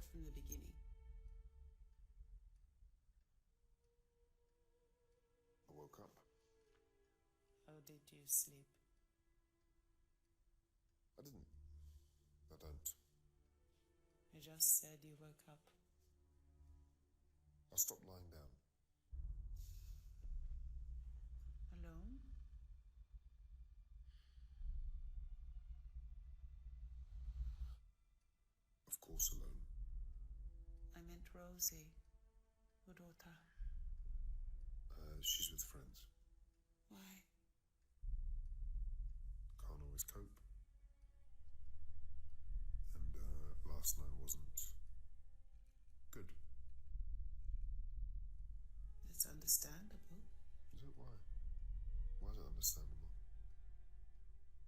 start from the beginning. I woke up. How did you sleep? I didn't. I don't. You just said you woke up. I stopped lying down. Alone? Of course alone. I meant Rosie, your daughter. She's with friends. Why? Can't always cope. And last night wasn't good. It's understandable. Is it? Why? Why is it understandable?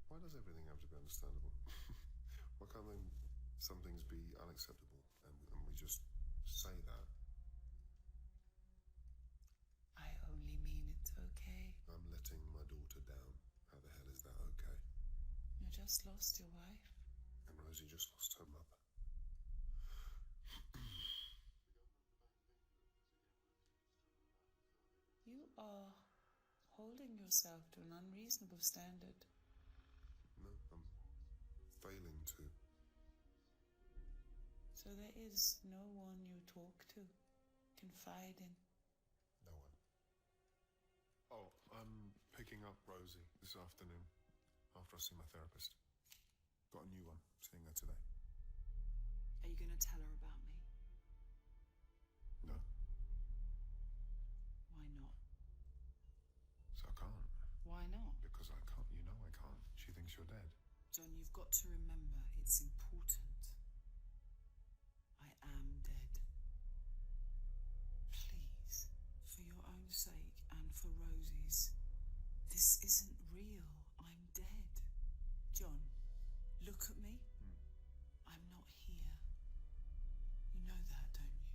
Why does everything have to be understandable? Why can't then some things be unacceptable and we just say that? I only mean it's okay. I'm letting my daughter down. How the hell is that okay? You just lost your wife. And Rosie just lost her mother. You are holding yourself to an unreasonable standard. No, I'm failing to. So there is no one you talk to, confide in. No one. Oh, I'm picking up Rosie this afternoon after I see my therapist. Got a new one, seeing her today. Are you going to tell her about me? No, Why not? so I can't. Why not? Because I can't, you know I can't. She thinks you're dead. John, you've got to remember it's important. I am dead. Please, for your own sake and for Rosie's, this isn't real. I'm dead. John, look at me. I'm not here. You know that, don't you?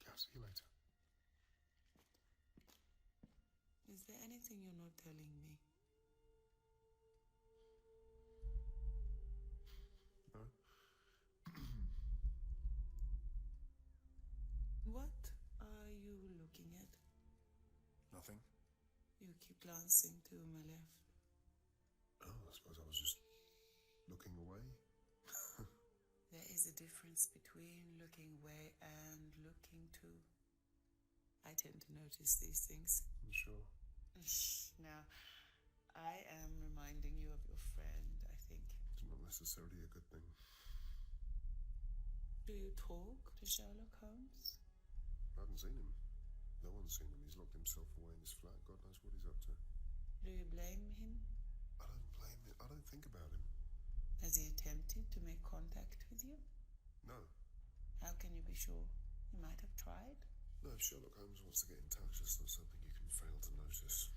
Yeah, I'll see you later. Is there anything you're not telling me? No? What are you looking at? Nothing? You keep glancing to my left. Oh, I suppose I was just looking away. There is a difference between looking away and looking too. I tend to notice these things. I'm sure. Now, I am reminding you of your friend, I think. It's not necessarily a good thing. Do you talk to Sherlock Holmes? I haven't seen him. No one's seen him. He's locked himself away in his flat. God knows what he's up to. Do you blame him? I don't blame him. I don't think about him. Has he attempted to make contact with you? No. How can you be sure? He might have tried. No, if Sherlock Holmes wants to get in touch, that's not something you can fail to notice.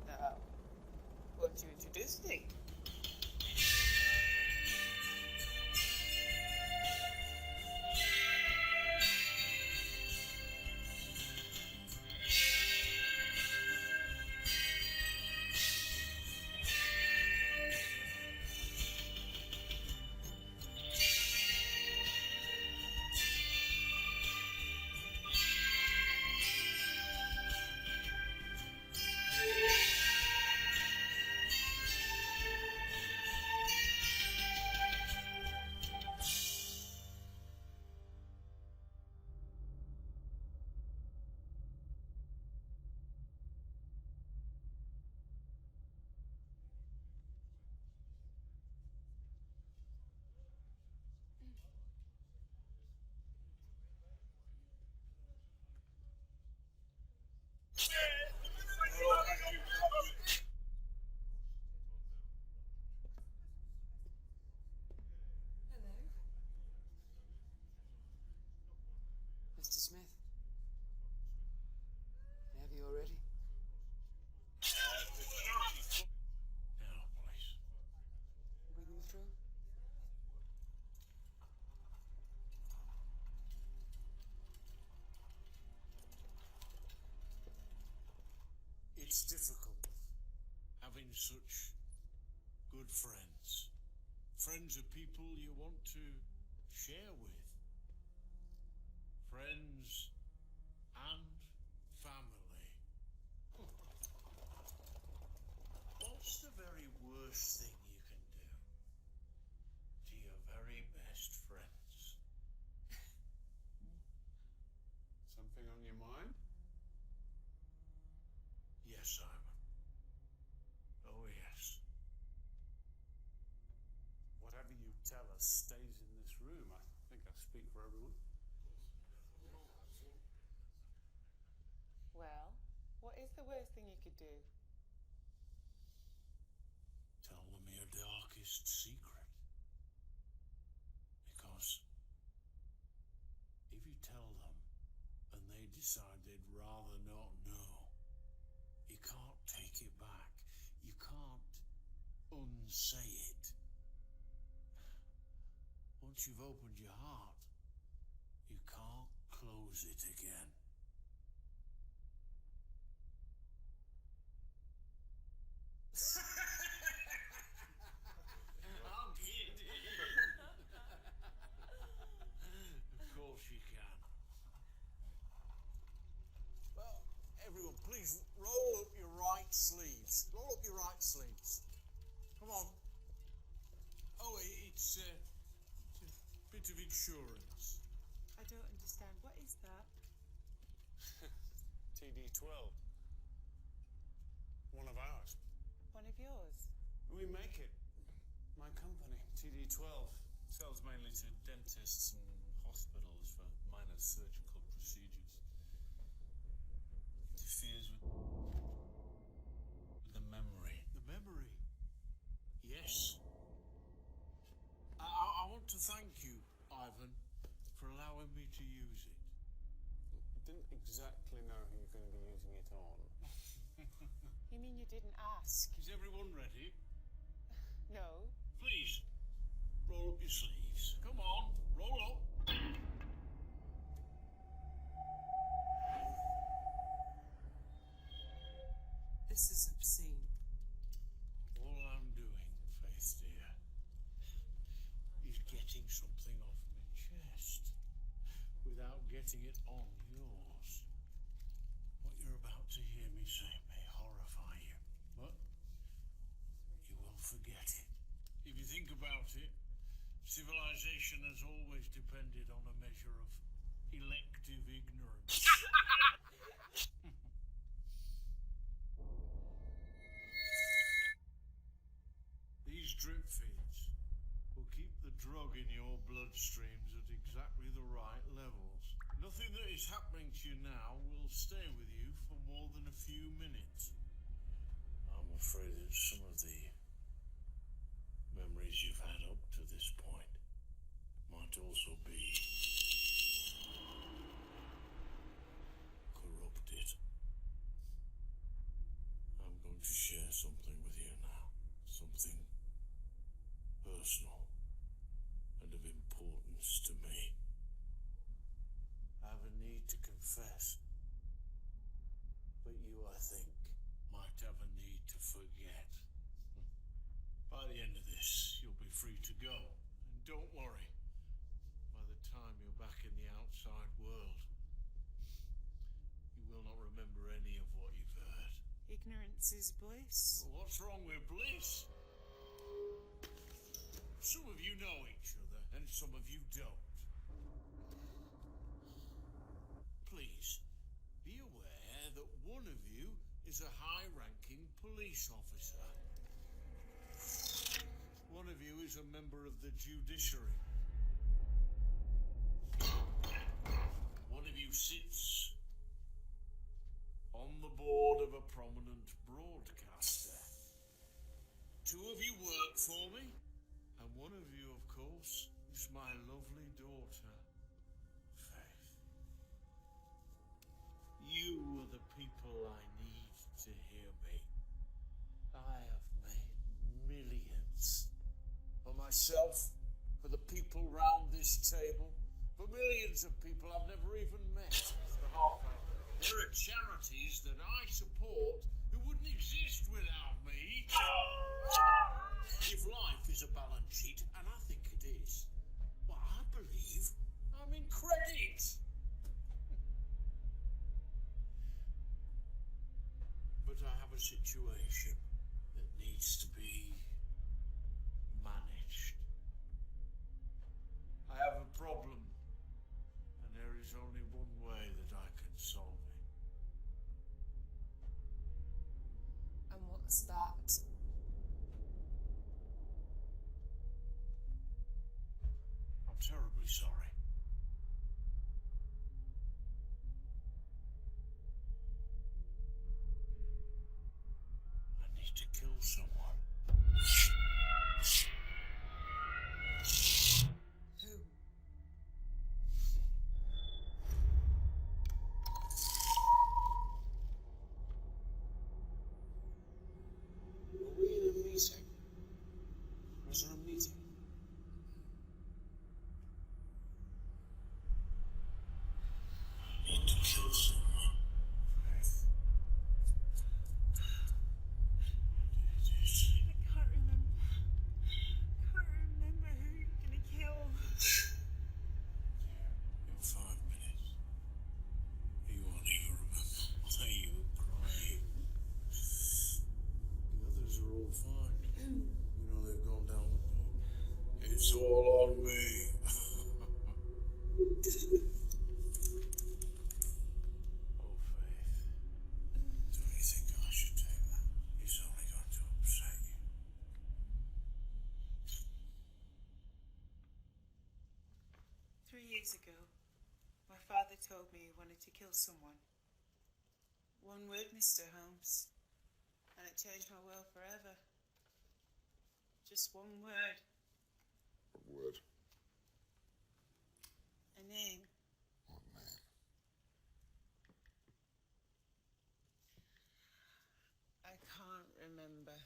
Now, won't you introduce me? Mr. Smith. It's difficult having such good friends. Friends are people you want to share with. Friends and family. What's the very worst thing you can do to your very best friends? Something on your mind? Yes, Simon. Oh, yes. Whatever you tell us stays in this room. I think I speak for everyone. Well, what is the worst thing you could do? Tell them your darkest secret. Because if you tell them and they decide they'd rather not know, you can't take it back. You can't unsay it. Once you've opened your heart, you can't close it again. I'm kidding. Of course you can. Well, everyone, please roll up your right sleeves. Roll up your right sleeves. Come on. Oh, it's a bit of insurance. I don't understand. What is that? TD12. One of ours. One of yours? We make it. My company, TD12, sells mainly to dentists and hospitals for minor surgical procedures. Interferes with the memory. The memory. Yes. I want to thank you, Ivan, for allowing me to use it. Didn't exactly know who you're going to be using it on. You mean you didn't ask? Is everyone ready? No. Please, roll up your sleeves. Come on, roll up. This is obscene. All I'm doing, Faith dear, is getting something off my chest without getting it on yours. What you're about to hear me say may horrify you, but you will forget it. If you think about it, civilization has always depended on a measure of elective ignorance. These drip feeds will keep the drug in your bloodstreams at exactly the right levels. Nothing that is happening to you now will stay with you for more than a few minutes. I'm afraid that some of the memories you've had up to this point might also be corrupted. I'm going to share something with you now. Something personal and of importance to me. I have a need to confess, but you, I think, might have a need to forget. By the end of this, you'll be free to go. And don't worry, by the time you're back in the outside world, you will not remember any of what you've heard. Ignorance is bliss. Well, what's wrong with bliss? Some of you know each other, and some of you don't. Please, be aware that one of you is a high-ranking police officer. One of you is a member of the judiciary. One of you sits on the board of a prominent broadcaster. Two of you work for me, and one of you, of course, is my lovely daughter, Faith. You are the people I need to hear me. I have made millions for myself, for the people round this table, for millions of people I've never even met. There are charities that I support who wouldn't exist without me. If life is a balance sheet, and I think it is, well, I believe I'm in credit. But I have a situation that needs to be managed. I have a problem, and there is only one way that I can solve it. And what's that? I'm terribly sorry. I need to kill someone. Who? Were we in a meeting? Was there a meeting? I need to kill someone. Faith. I can't remember. Can't remember who you're gonna kill. In 5 minutes, you won't even remember why you were crying. The others are all fine. You know they've gone down the pub. It's all on me. Oh, Faith. Don't you think I should take that? It's only going to upset you. 3 years ago, my father told me he wanted to kill someone. One word, Mr. Holmes, and it changed my world forever. Just one word, What word? a name. What name? I can't remember.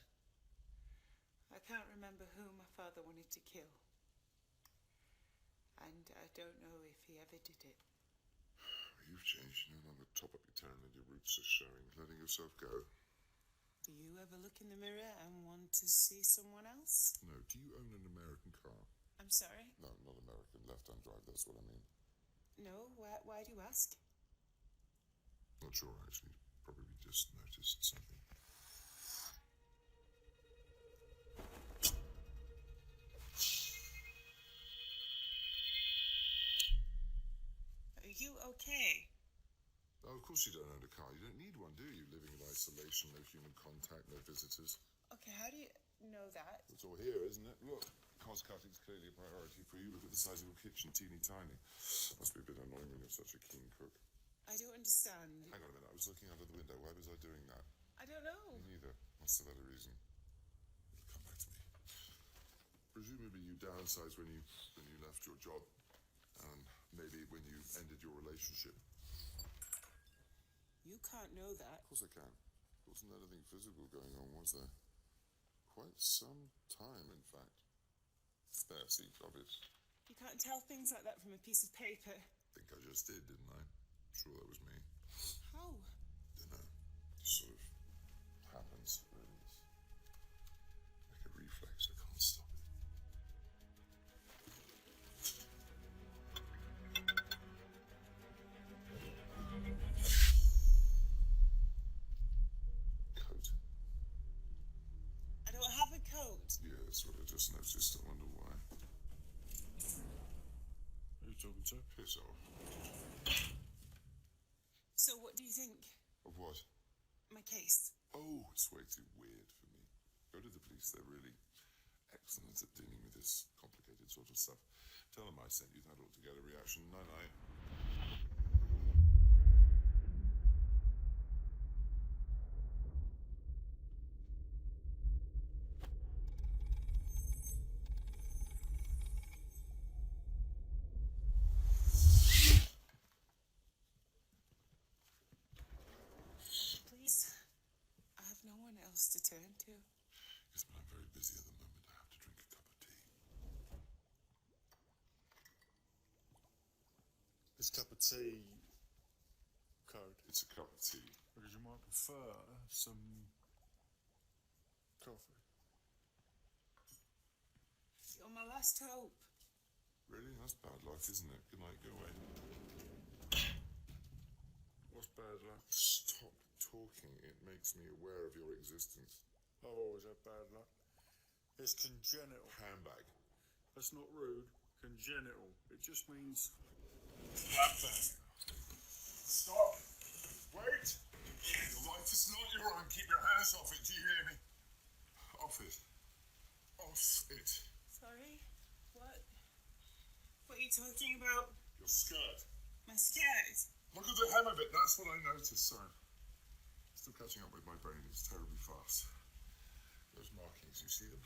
I can't remember who my father wanted to kill. And I don't know if he ever did it. You've changed. You no longer top up your tan and your roots are showing. Letting yourself go. Do you ever look in the mirror and want to see someone else? No, do you own an American car? I'm sorry? No, not American. Left-hand drive, that's what I mean. No, why do you ask? Not sure, actually. Probably just noticed something. Are you okay? Oh, of course you don't own a car. You don't need one, do you? Living in isolation, no human contact, no visitors. Okay, how do you know that? It's all here, isn't it? Look, cost cutting's clearly a priority for you. Look at the size of your kitchen, teeny tiny. Must be a bit annoying when you're such a keen cook. I don't understand. Hang on a minute, I was looking out of the window. Why was I doing that? I don't know. Me neither. Must have had a reason. It'll come back to me. Presumably you downsized when you left your job. And maybe when you ended your relationship. You can't know that. Of course I can. There wasn't anything physical going on, was there? Quite some time, in fact. There, see, obvious. You can't tell things like that from a piece of paper. I think I just did, didn't I? Sure that was me. How? Dunno. Just sort of happens, really. It's like a reflex, I can't stop it. Coat. I don't have a coat. Yeah, that's what I just noticed. I wonder why. Who are you talking to? Piss off. So what do you think? Of what? My case. Oh, it's way too weird for me. Go to the police, they're really excellent at dealing with this complicated sort of stuff. Tell them I sent you that altogether reaction. Night-night. Please. I have no one else to turn to. Yes, but I'm very busy at the moment. I have to drink a cup of tea. This cup of tea code. It's a cup of tea. Because you might prefer some Coffee. You're my last hope. Really? That's bad luck, isn't it? Good night, go away. What's bad luck? Stop talking. It makes me aware of your existence. I've always had bad luck. It's congenital. Handbag. That's not rude. Congenital. It just means bad bag. Stop! Wait! Your life is not your own. Keep your hands off it. Do you hear me? Off it. Off it. Sorry? What? What are you talking about? Your skirt. My skirt? Look at the hem of it. That's what I noticed. Sorry. Still catching up with my brain. It's terribly fast. Those markings, you see them?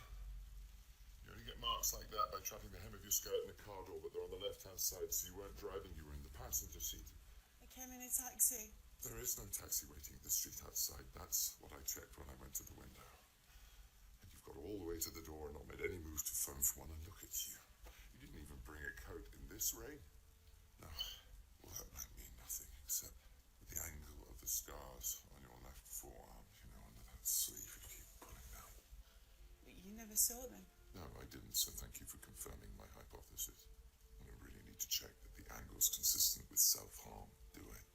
You only get marks like that by trapping the hem of your skirt in a car door, but they're on the left-hand side, so you weren't driving, you were in the passenger seat. I came in a taxi. There is no taxi waiting at the street outside. That's what I checked when I went to the window. And you've got all the way to the door and not made any move to phone for one, and look at you. You didn't even bring a coat in this rain. No, well, that might mean nothing, except the angle of the scars on your left forearm, you know, under that sleeve you keep pulling down. But you never saw them. No, I didn't, so thank you for confirming my hypothesis. I don't really need to check that the angle's consistent with self-harm, do I?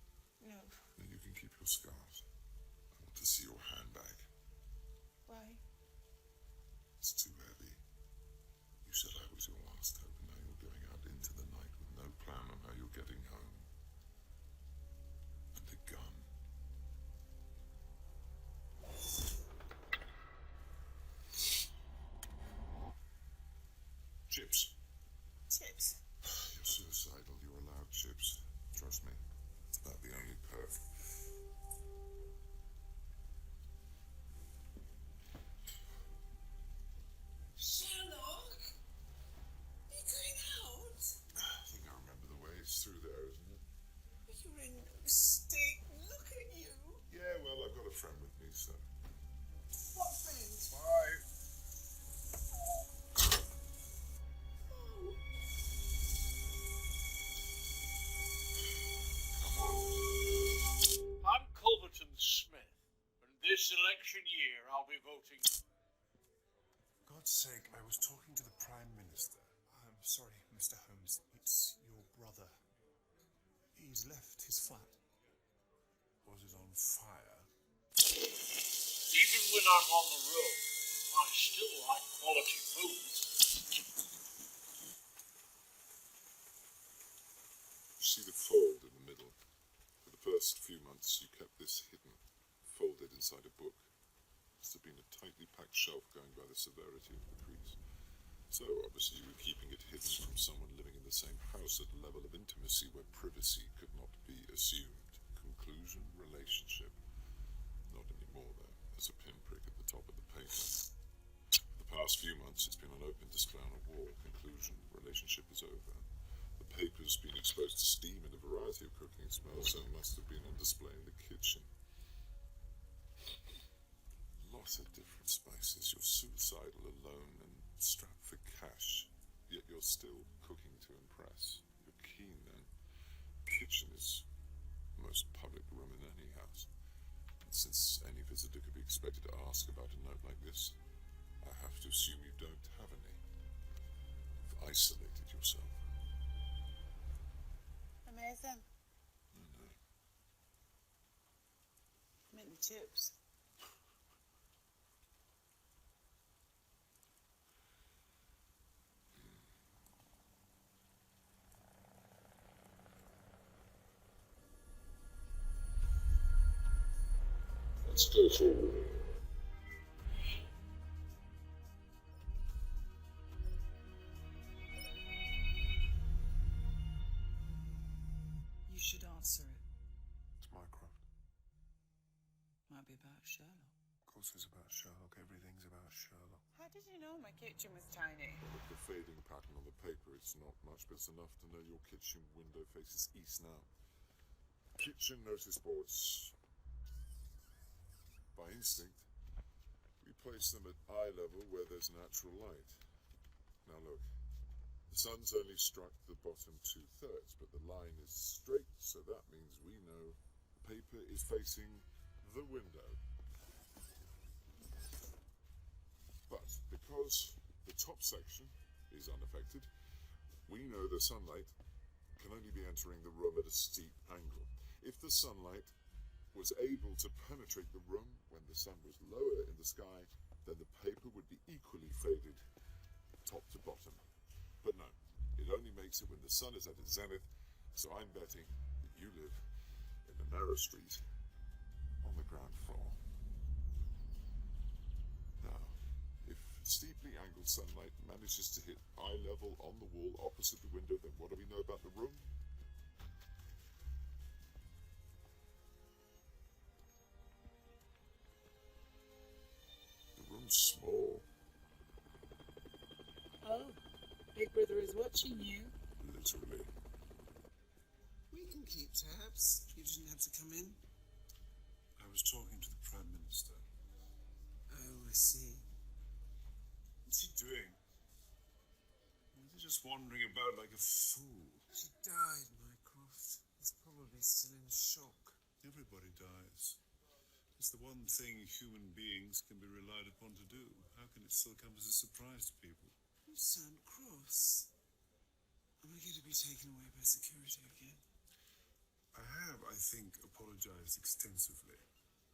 No. Then you can keep your scars. I want to see your handbag. Why? It's too heavy. You said I was your last hope, and now you're going out into the night with no plan on how you're getting home. And a gun. Chips. Chips. You're suicidal. You're allowed chips. Trust me. It's about the only perk. Sherlock? You're going out? I think I remember the way. It's through there, isn't it? You're in a state. Look at you. Yeah, well, I've got a friend with me, so. What friend? Bye. I'm Culverton Smith, and this election year I'll be voting. God's sake, I was talking to the Prime Minister. I'm sorry, Mr. Holmes. It's your brother. He's left his flat. Was it on fire? Even when I'm on the road, I still like quality food. You see the fold in the middle? For the first few months, you kept this hidden, folded inside a book. Must have been a tightly packed shelf going by the severity of the crease. So, obviously, you were keeping it hidden from someone living in the same house at a level of intimacy where privacy could not be assumed. Conclusion, relationship. Not anymore, though. There's a pinprick at the top of the paper. For the past few months, it's been on open display on a wall. Conclusion, relationship is over. The paper's been exposed to steam and a variety of cooking smells, so it must have been on display in the kitchen. Lots of different spices. You're suicidal, alone, and strapped for cash. Yet you're still cooking to impress. You're keen, then. Kitchen is the most public room in any house. And since any visitor could be expected to ask about a note like this, I have to assume you don't have any. You've isolated yourself. Amazing. I know. Mint the chips. Let's go forward. You should answer it. It's Mycroft. Might be about Sherlock. Of course it's about Sherlock. Everything's about Sherlock. How did you know my kitchen was tiny? Look, the fading pattern on the paper, it's not much, but it's enough to know your kitchen window faces east now. Kitchen notice boards. By instinct, we place them at eye level where there's natural light. Now look, the sun's only struck the bottom 2/3, but the line is straight, so that means we know the paper is facing the window. But because the top section is unaffected, we know the sunlight can only be entering the room at a steep angle. If the sunlight was able to penetrate the room when the sun was lower in the sky, then the paper would be equally faded top to bottom. But no, it only makes it when the sun is at its zenith, so I'm betting that you live in the narrow street on the ground floor. Now, if steeply angled sunlight manages to hit eye level on the wall opposite the window, then what do we know about the room? The room's small. Oh, Big Brother is watching you. Literally. We can keep tabs. You didn't have to come in. I was talking to the Prime Minister. Oh, I see. What's he doing? He's just wandering about like a fool. She died, Mycroft. He's probably still in shock. Everybody dies. It's the one thing human beings can be relied upon to do. How can it still come as a surprise to people? You sound cross. Am I going to be taken away by security again? I have, I think, apologized extensively.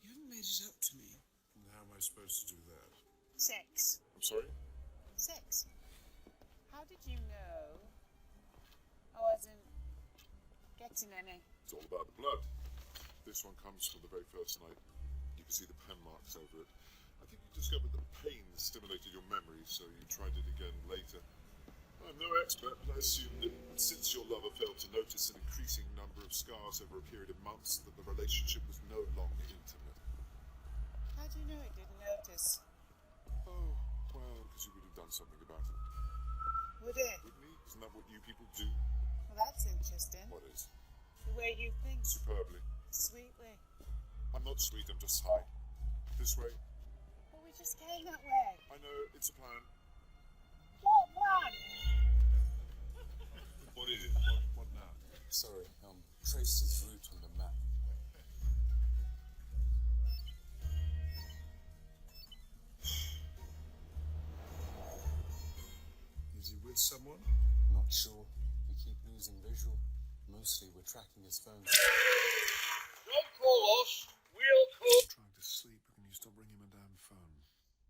You haven't made it up to me. And how am I supposed to do that? Sex. I'm sorry? Sex. How did you know I wasn't getting any? It's all about the blood. This one comes from the very first night. You can see the pen marks over it. I think you discovered that pain stimulated your memory, so you tried it again later. I'm no expert, but I assume that since your lover failed to notice an increasing number of scars over a period of months, that the relationship was no longer intimate. How do you know it didn't notice? Oh, well, because you would have done something about it. Would it? Wouldn't he? Isn't that what you people do? Well, that's interesting. What is? The way you think. Superbly. Sweetly. I'm not sweet, I'm just high. This way. But we just came that way. I know, it's a plan. What plan? What is it? What now? Sorry, traced his route on the map. Is he with someone? Not sure. We keep losing visual. Mostly we're tracking his phone. Don't call us. We'll call. Trying to sleep, but can you stop ringing my damn phone?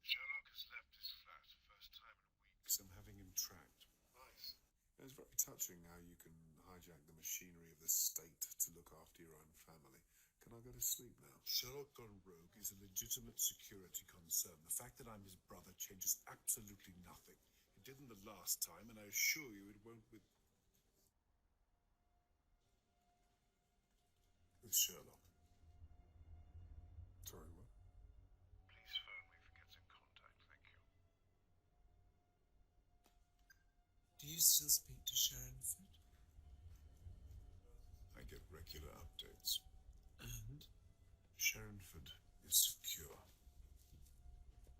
Sherlock has left his flat. First time in weeks. I'm having him tracked. Nice. It's very touching how you can hijack the machinery of the state to look after your own family. Can I go to sleep now? Sherlock gone rogue is a legitimate security concern. The fact that I'm his brother changes absolutely nothing. It didn't the last time, and I assure you it won't with Sherlock. Sorry, what? Please phone me if he gets in contact. Thank you. Do you still speak to Sharonford? I get regular updates. And? Sharonford is secure.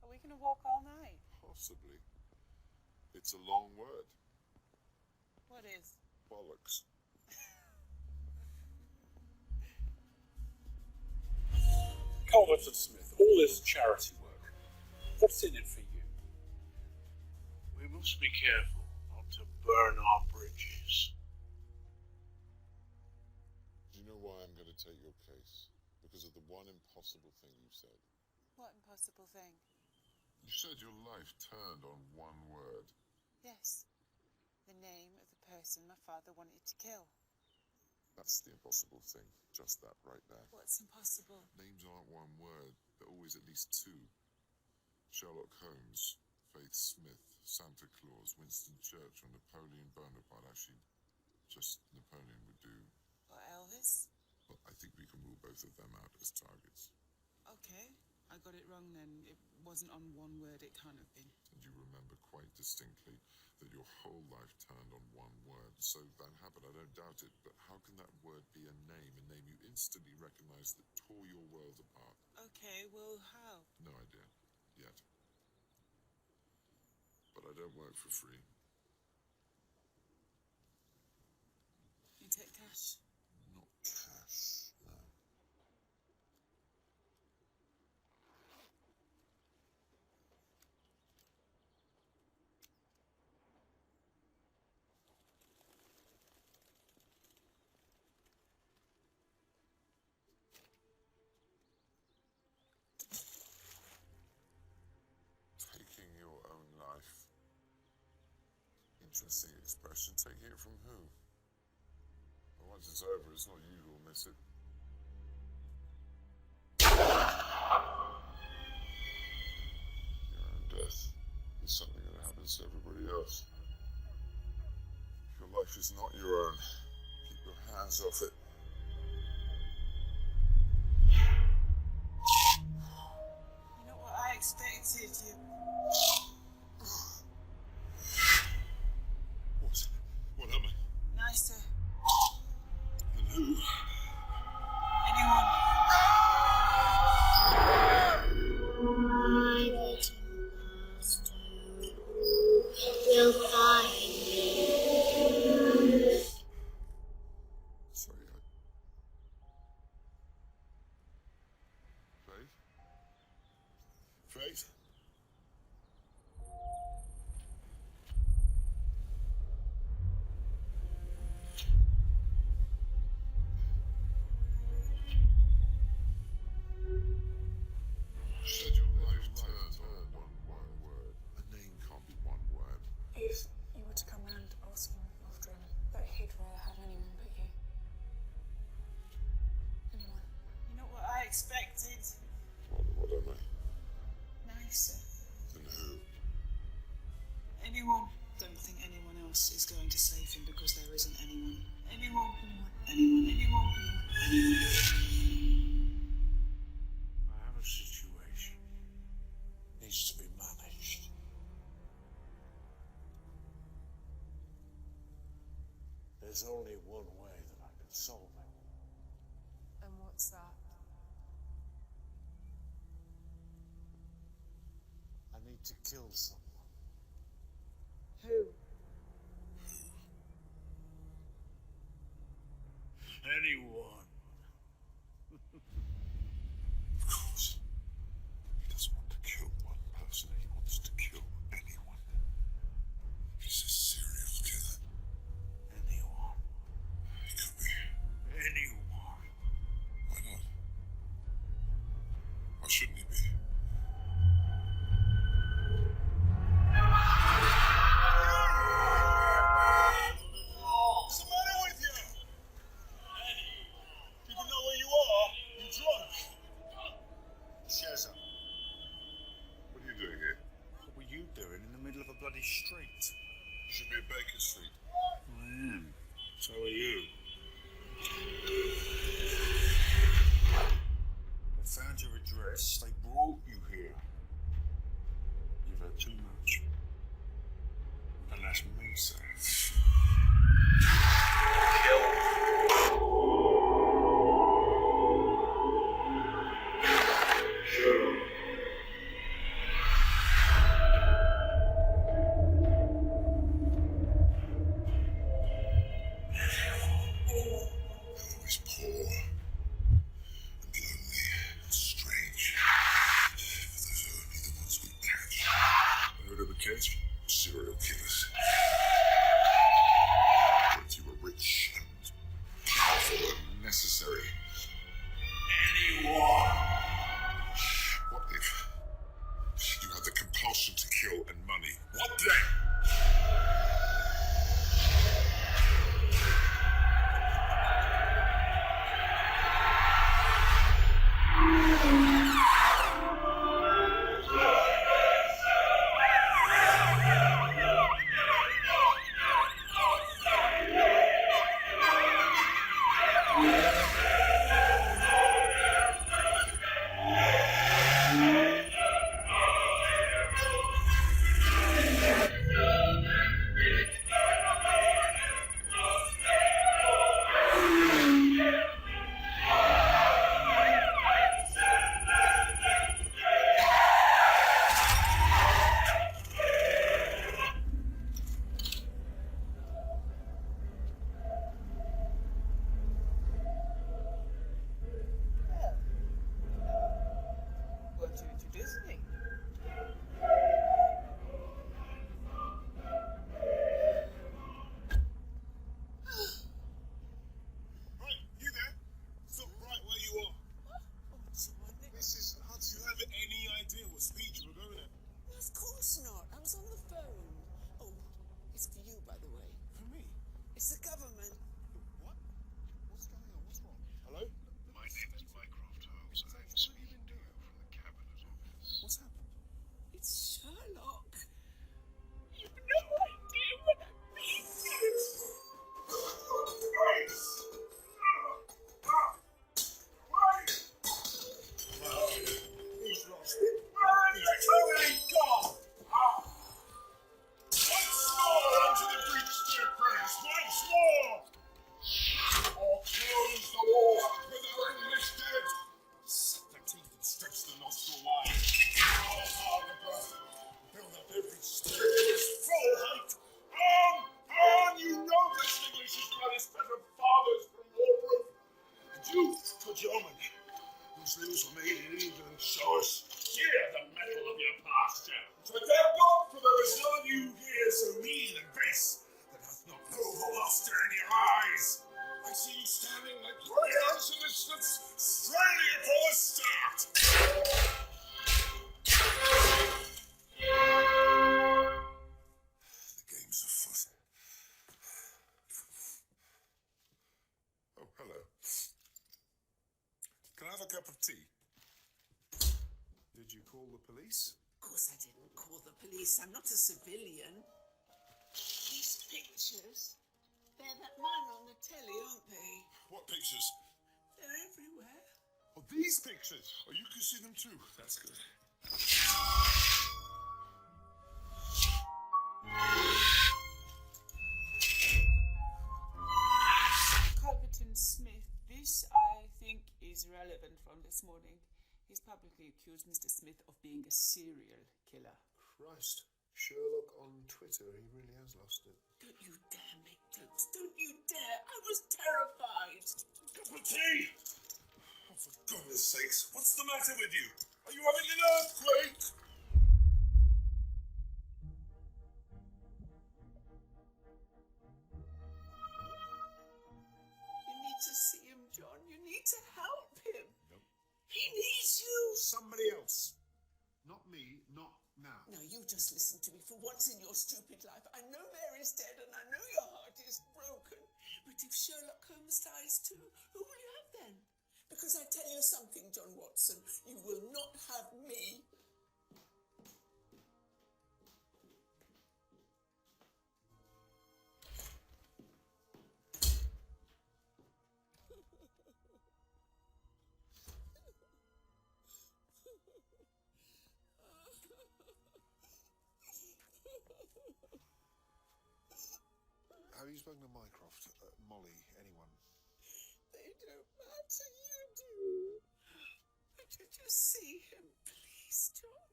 Are we going to walk all night? Possibly. It's a long word. What is? Bollocks. Culverton Smith, all this charity work, what's in it for you? We must be careful not to burn our bridges. Do you know why I'm going to take your case? Because of the one impossible thing you said. What impossible thing? You said your life turned on one word. Yes. The name of the person my father wanted to kill. That's the impossible thing. Just that right there. What's impossible? Names aren't one word. They're always at least two. Sherlock Holmes, Faith Smith, Santa Claus, Winston Churchill, Napoleon Bonaparte. Actually, just Napoleon would do. Or Elvis? But I think we can rule both of them out as targets. Okay, I got it wrong then. It wasn't on one word, it can't have been. And you remember quite distinctly that your whole life turned on one word. So that happened, I don't doubt it. But how can that word be a name you instantly recognized that tore your world apart? Okay, well, how? No idea. Yet. But I don't work for free. You take cash? Not cash, no. Interesting expression. Taking it from who? Well, once it's over, it's not you who'll miss it. Your own death is something that happens to everybody else. Your life is not your own. Keep your hands off it. You know what I expected? You. What am I? Nicer. And who? Anyone. Will find me. Sorry, Faith? Faith? Said your life turned on one word. A name can't be one word. If you were to come round asking after him, but he'd rather have anyone but you. Anyone. You know what I expected? What am I? Nicer. And who? Anyone. Don't think anyone else is going to save him because there isn't anyone. Anyone. Anyone. Anyone. I have a situation. Needs to be managed. There's only one way that I can solve it. And what's that? I need to kill someone. Who? Anyone. Of course. He doesn't want to kill one person, he wants to kill anyone. He's a serial killer. Anyone. He could be. Anyone. Why not? Why shouldn't he be? What's the matter with you? People know where you are. You drunk. Shazza. What are you doing here? What were you doing in the middle of a bloody street? You should be at Baker Street. I am. So are you. They found your address. They brought you here. You've had too much. And that's me, sir. Always poor and lonely and strange. But those are only the ones we catch. Heard of a catch? Serial killers. But you were It's the government. What? What's going on? What's wrong? Hello? My name is Mycroft Holmes. I'm speaking to you from the Cabinet Office. What's happened? It's Sherlock. You've no idea what I've been through. He's lost it. He's totally gone. Once more onto the breach, dear friends. Once more. Or close the war with our English dead. Suck the teeth and stretch the nostril wide. Hard the breath. Build up every stick to its full height. On, you noblest English blooded better fathers from Walbrook. And you, good yeoman, whose limbs were made in England, show us here the metal of your pasture. So thank God for the reserve you here so mean and base, that hath not noble lustre in your eyes. I see you standing like greyhounds in the distance, straining for the start. The game's afoot. Oh, hello. Can I have a cup of tea? Did you call the police? Of course I didn't call the police. I'm not a civilian. These pictures, they're that man on the telly, aren't they? What pictures? They're everywhere. Oh, these pictures. Oh, you can see them too. That's good. Culverton Smith, this I think is relevant from this morning. He's publicly accused Mr. Smith of being a serial killer. Christ. Sherlock on Twitter, he really has lost it. Don't you dare make jokes. Don't you dare. I was terrified. Cup of tea! Oh, for goodness sakes, what's the matter with you? Are you having an earthquake? You need to see him, John. You need to help him. Nope. He needs you. Somebody else. Not me, not now. Now, you just listen to me for once in your stupid life. I know Mary's dead and I know your heart is broken. But if Sherlock Holmes dies too, who will you have then? Because I tell you something, John Watson, you will not have me. Have you spoken to Mycroft, Molly, anyone? They don't matter, you do. Would you just see him, please, John?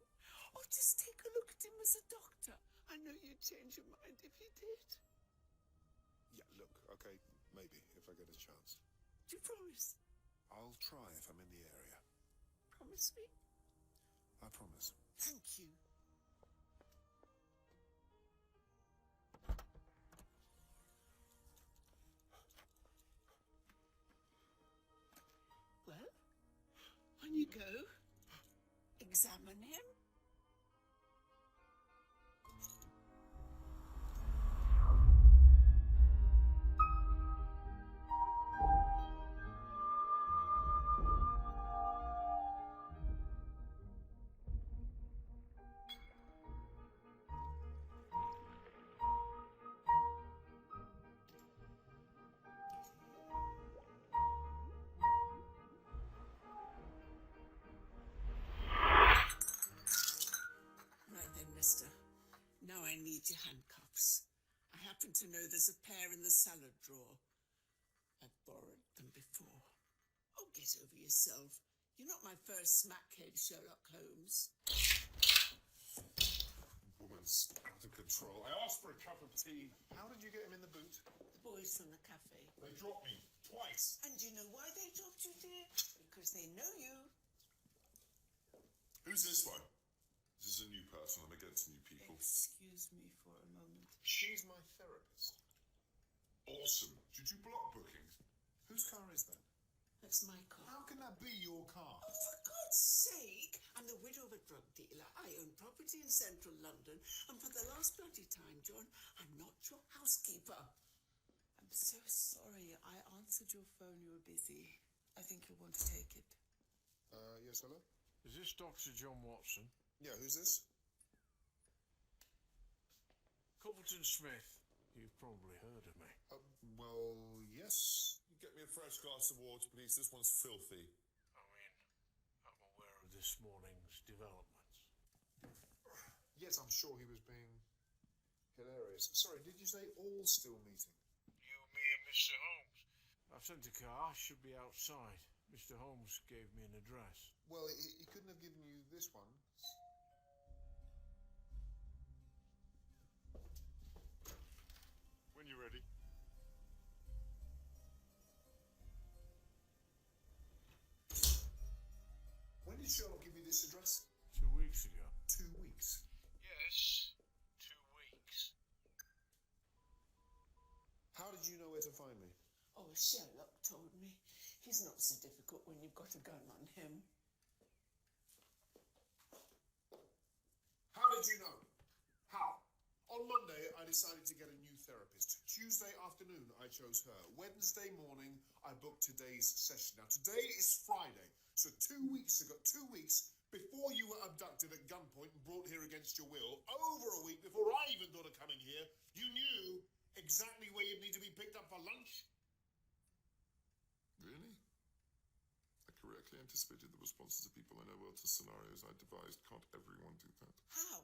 Or just take a look at him as a doctor. I know you'd change your mind if he did. Yeah, look, okay, maybe, if I get a chance. Do you promise? I'll try if I'm in the area. Promise me? I promise. Thank you. Well, on you go. Examine him. Right then, mister. Now I need your handcuffs. I happen to know there's a pair in the salad drawer. I've borrowed them before. Oh, get over yourself. You're not my first smackhead, Sherlock Holmes. Woman's out of control. I asked for a cup of tea. How did you get him in the boot? The boys from the cafe. They dropped me twice. And you know why they dropped you, dear? Because they know you. Who's this one? This is a new person. I'm against new people. Excuse me for a moment. She's my therapist. Awesome. Did you block bookings? Whose car is that? That's my car. How can that be your car? Oh, for God's sake! I'm the widow of a drug dealer. I own property in central London. And for the last bloody time, John, I'm not your housekeeper. so sorry. I answered your phone. You were busy. I think you'll want to take it. Yes, hello? Is this Dr. John Watson? Yeah, who's this? Coupleton Smith. You've probably heard of me. Well, yes. Get me a fresh glass of water, please. This one's filthy. I mean, I'm aware of this morning's developments. Yes, I'm sure he was being hilarious. Sorry, did you say all still meeting? You, me, and Mr. Holmes. I've sent a car. Should be outside. Mr. Holmes gave me an address. Well, he couldn't have given you this one. When you're ready. When did Sherlock give you this address? 2 weeks ago. 2 weeks. Yes, 2 weeks. How did you know where to find me? Oh, Sherlock told me. He's not so difficult when you've got a gun on him. How did you know? How? On Monday, I decided to get a new therapist. Tuesday afternoon, I chose her. Wednesday morning, I booked today's session. Now, today is Friday, so 2 weeks ago, 2 weeks before you were abducted at gunpoint and brought here against your will, over a week before I even thought of coming here, you knew exactly where you'd need to be picked up for lunch. Really? I correctly anticipated the responses of people I know well to scenarios I devised. Can't everyone do that? How?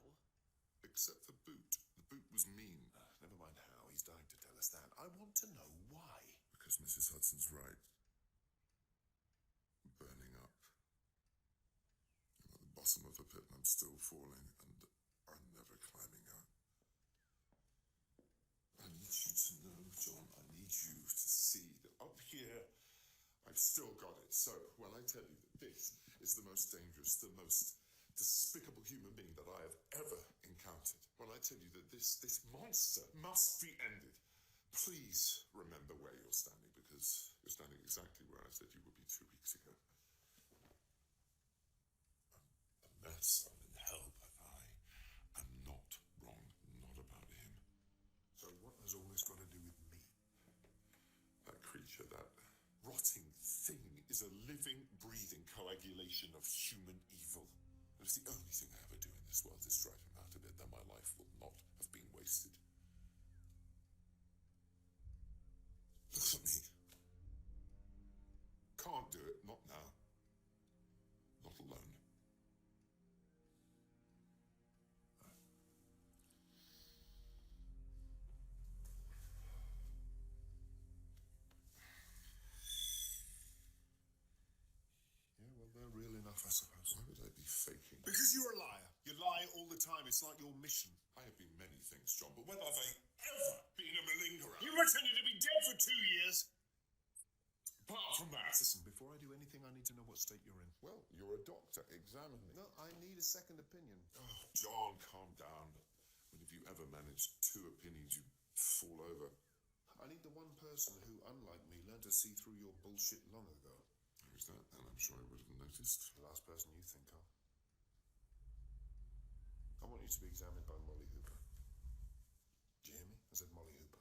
Except the boot. The boot was mean. Never mind how, he's dying to tell us that. I want to know why. Because Mrs. Hudson's right. Burning up. I'm at the bottom of the pit and I'm still falling, and I'm never climbing out. I need you to know, John, I need you to see that up here, I've still got it. So, when I tell you that this is the most dangerous, the most despicable human being that I have ever encountered, when I tell you that this monster must be ended, please remember where you're standing, because you're standing exactly where I said you would be 2 weeks ago. A mess, I'm in hell, but I am not wrong, not about him. So what has all this got to do with me? That creature, that rotting thing, is a living, breathing coagulation of human evil. And if the only thing I ever do in this world is drive him out of it, then my life will not have been wasted. Look at me. Can't do it, not now. Not alone. Yeah, well, they're real enough, I suppose. Why would I be faking? Because you're a liar. You lie all the time. It's like your mission. I have been many things, John, but when have I ever been a malingerer? You pretended to be dead for 2 years. Apart from that. Listen, before I do anything, I need to know what state you're in. Well, you're a doctor. Examine me. No, I need a second opinion. Oh, John, calm down. When have you ever managed 2 opinions, you fall over? I need the one person who, unlike me, learned to see through your bullshit long ago. Who's that? And I'm sure I would have noticed. The last person you think of. I want you to be examined by Molly Hooper. Do you hear me? I said Molly Hooper.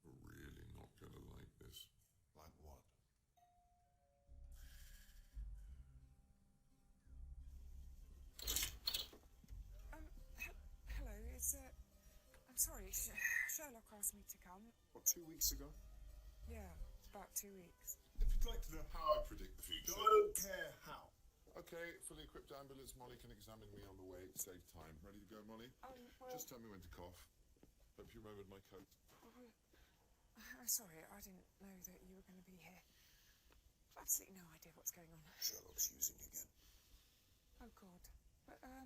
We're really not going to like this. Like what? Hello, I'm sorry, Sherlock asked me to come. What, 2 weeks ago? Yeah, about 2 weeks. If you'd like to know how I predict the future... I don't care how. Okay, fully equipped ambulance. Molly can examine me on the way. Save time. Ready to go, Molly? Well, Just tell me when to cough. Hope you remembered my coat. I'm sorry, I didn't know that you were going to be here. I've absolutely no idea what's going on. Sherlock's using again. Oh, God. But, are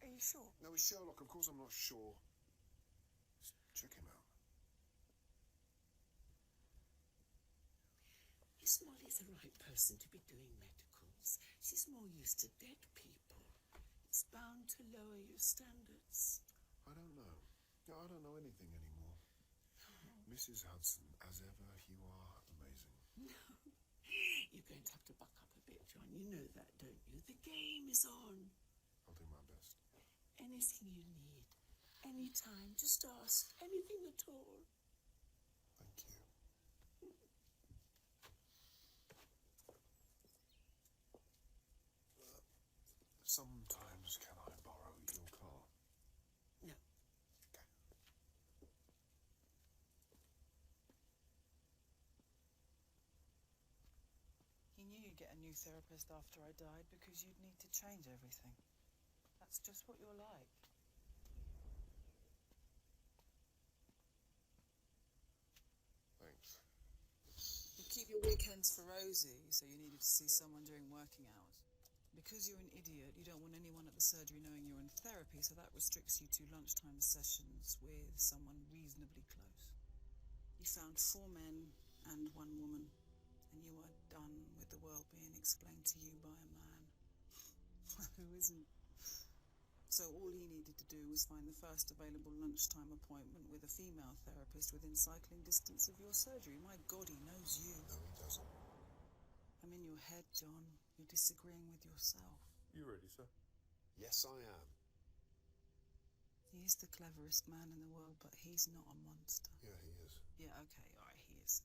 you sure? No, it's Sherlock. Of course I'm not sure. Just check him out. Is Molly the right person to be doing medicals? She's more used to dead people. It's bound to lower your standards. I don't know. No, I don't know anything anymore. Mrs. Hudson, as ever, you are amazing. No. You're going to have to buck up a bit, John. You know that, don't you? The game is on. I'll do my best. Anything you need. Anytime. Just ask. Anything at all. get a new therapist after I died because you'd need to change everything. That's just what you're like. Thanks. You keep your weekends for Rosie, so you needed to see someone during working hours. Because you're an idiot, you don't want anyone at the surgery knowing you're in therapy, so that restricts you to lunchtime sessions with someone reasonably close. You found 4 men and 1 woman, and you are done with the world being explained to you by a man. Who isn't? So all he needed to do was find the first available lunchtime appointment with a female therapist within cycling distance of your surgery. My God, he knows you. No, he doesn't. I'm in your head, John. You're disagreeing with yourself. You ready, sir? Yes, I am. He is the cleverest man in the world, but he's not a monster. Yeah, he is. Yeah, okay, alright, he is.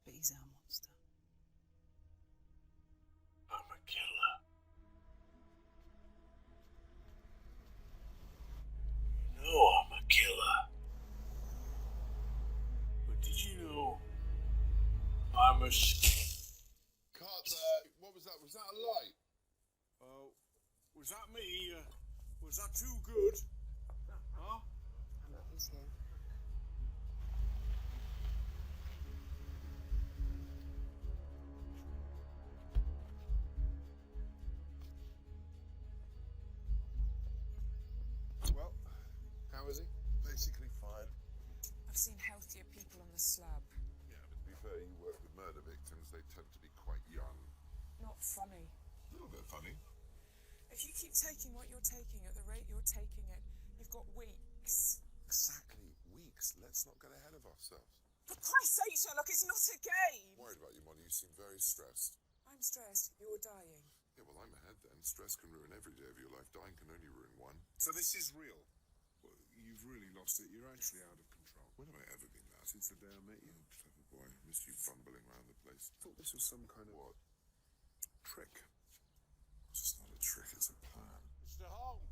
But he's our monster. I'm a killer. You know I'm a killer. But did you know I'm a... Cut, what was that? Was that a light? Was that me? Was that too good? Huh? He's here. Well, how is he? Basically fine. I've seen healthier people on the slab. Yeah, but to be fair, you work with murder victims, they tend to be quite young. Not funny. A little bit funny. If you keep taking what you're taking at the rate you're taking it, you've got weeks. Exactly. Weeks. Let's not get ahead of ourselves. For Christ's sake, Sherlock, it's not a game! Worried about you, Molly. You seem very stressed. I'm stressed. You're dying. Yeah, well, I'm ahead then. Stress can ruin every day of your life. Dying can only ruin one. So this is real? Well, you've really lost it. You're actually out of control. When have I ever been that? Since the day I met you? Clever boy. Missed you bumbling around the place. Thought this was some kind of... What? trick. It's just not a trick, it's a plan. Mr. Holmes!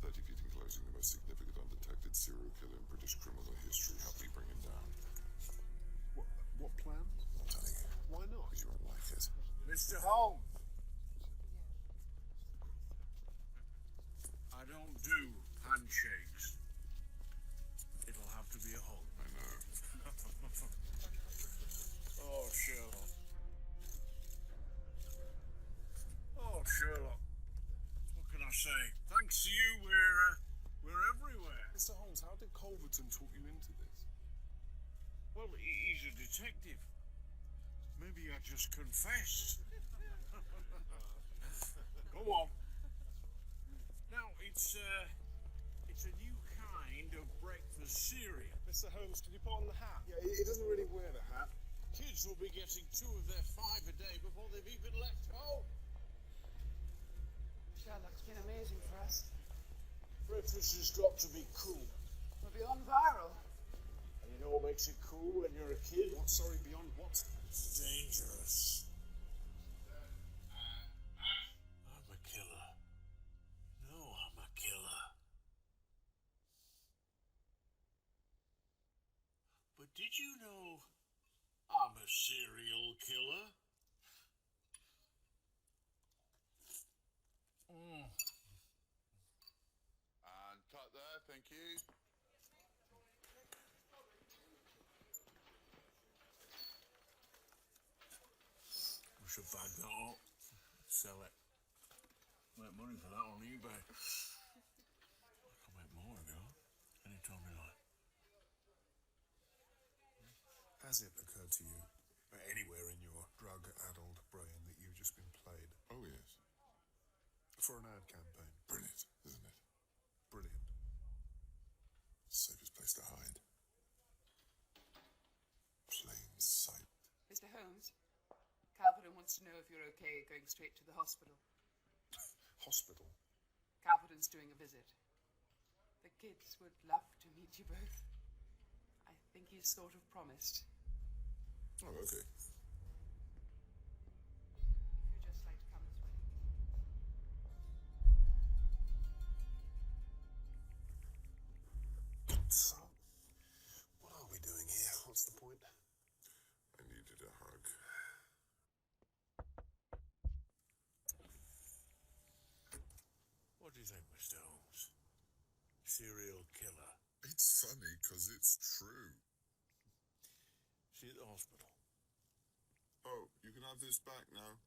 30 feet enclosing the most significant undetected serial killer in British criminal history. Help me bring him down. What plan? I'm not telling you. Why not? Because you won't like it. Mr. Holmes! I don't do handshakes. It'll have to be a hug. I know. Oh, Sherlock. Oh, Sherlock. What can I say? Thanks to you, we're everywhere. Mr. Holmes, how did Culverton talk you into this? Well, he's a detective. Maybe I just confessed. Go on. Now, it's a new kind of breakfast cereal. Mr. Holmes, can you put on the hat? Yeah, he doesn't really wear the hat. Kids will be getting 2 of their 5 a day before they've even left home. Sherlock, it's been amazing for us. Breakfast has got to be cool. We're beyond viral. And you know what makes it cool when you're a kid? What? Sorry, beyond what? It's dangerous. I'm a killer. No, I'm a killer. But did you know I'm a serial killer? And cut there, thank you. We should bag that up, sell it. Make money for that on eBay. I can make more, you know, anytime you like. Has it occurred to you, anywhere in your drug-addled brain, that you've just been played? Oh, yes. For an ad campaign. Brilliant, isn't it? Brilliant. Safest place to hide. Plain sight. Mr. Holmes, Calverdon wants to know if you're okay going straight to the hospital. Hospital? Calverdon's doing a visit. The kids would love to meet you both. I think he's sort of promised. Oh, okay. If you'd just like to come this way. So, what are we doing here? What's the point? I needed serial killer. It's funny because it's true. See you at the hospital. Oh, you can have this back now.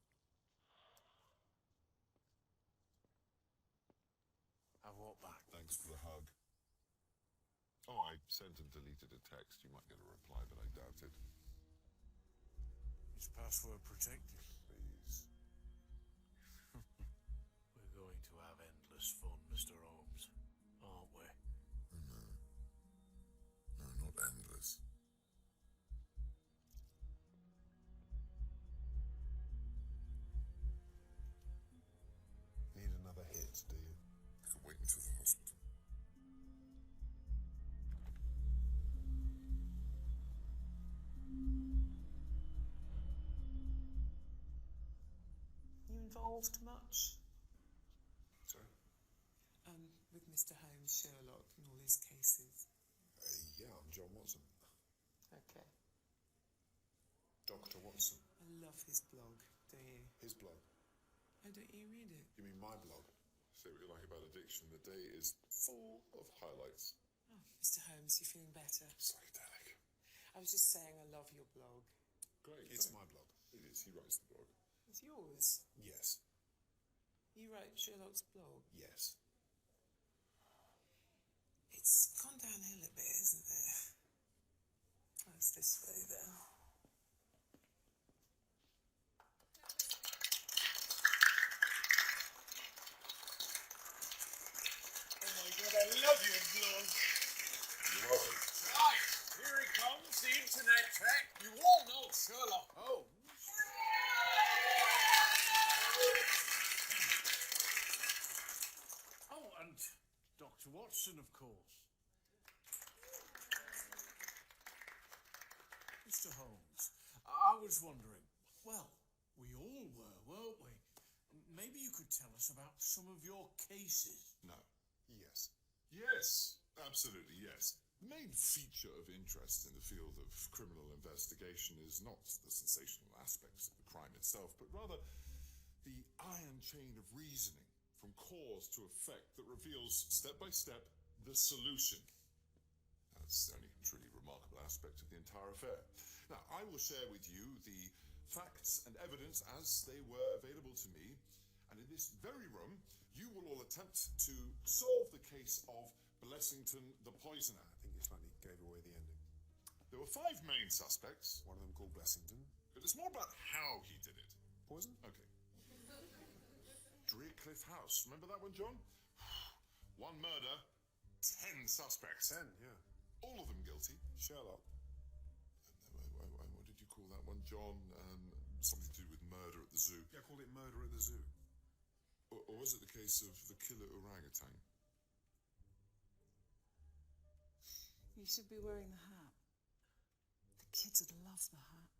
Have what back? Thanks for the hug. Oh, I sent and deleted a text. You might get a reply, but I doubt it. It's password protected. Please. We're going to have endless fun, Mr. Holmes, aren't we? No. No, not endless. Need another hit, do you? I can wait until the hospital. You involved much? Sorry? With Mr. Holmes, Sherlock, and all his cases. Yeah, I'm John Watson. Okay. Dr. Watson. I love his blog, do you? His blog. Oh, don't you read it? You mean my blog? Say what you like about addiction. The day is full of highlights. Oh, Mr. Holmes, you feeling better? Psychedelic. I was just saying I love your blog. Great. It's thanks. my blog. It is. He writes the blog. It's yours. Yes. You wrote Sherlock's blog. Yes. It's gone downhill a bit, isn't it? Oh, it's this way then. Oh my god, I love your blog. You're welcome. Right, here he comes, the internet tech. You all know Sherlock Holmes. Oh, and Dr. Watson, of course. Mr. Holmes, I was wondering, well, we all were, weren't we? Maybe you could tell us about some of your cases. No. Yes. Yes, absolutely yes. The main feature of interest in the field of criminal investigation is not the sensational aspects of the crime itself, but rather the iron chain of reasoning from cause to effect that reveals step by step the solution. That's the only truly remarkable aspect of the entire affair. Now, I will share with you the facts and evidence as they were available to me, and in this very room, you will all attempt to solve the case of Blessington the Poisoner. I think you slightly gave away the ending. There were 5 main suspects, One of them called Blessington. but it's more about how he did it. Poison? Okay. Drearcliff House. Remember that one, John? 1 murder, 10 suspects. 10, yeah. All of them guilty. Sherlock. What did you call that one, John? Something to do with murder at the zoo. Yeah, called it Murder at the Zoo. Or was it the case of the killer orangutan? You should be wearing the hat. The kids would love the hat.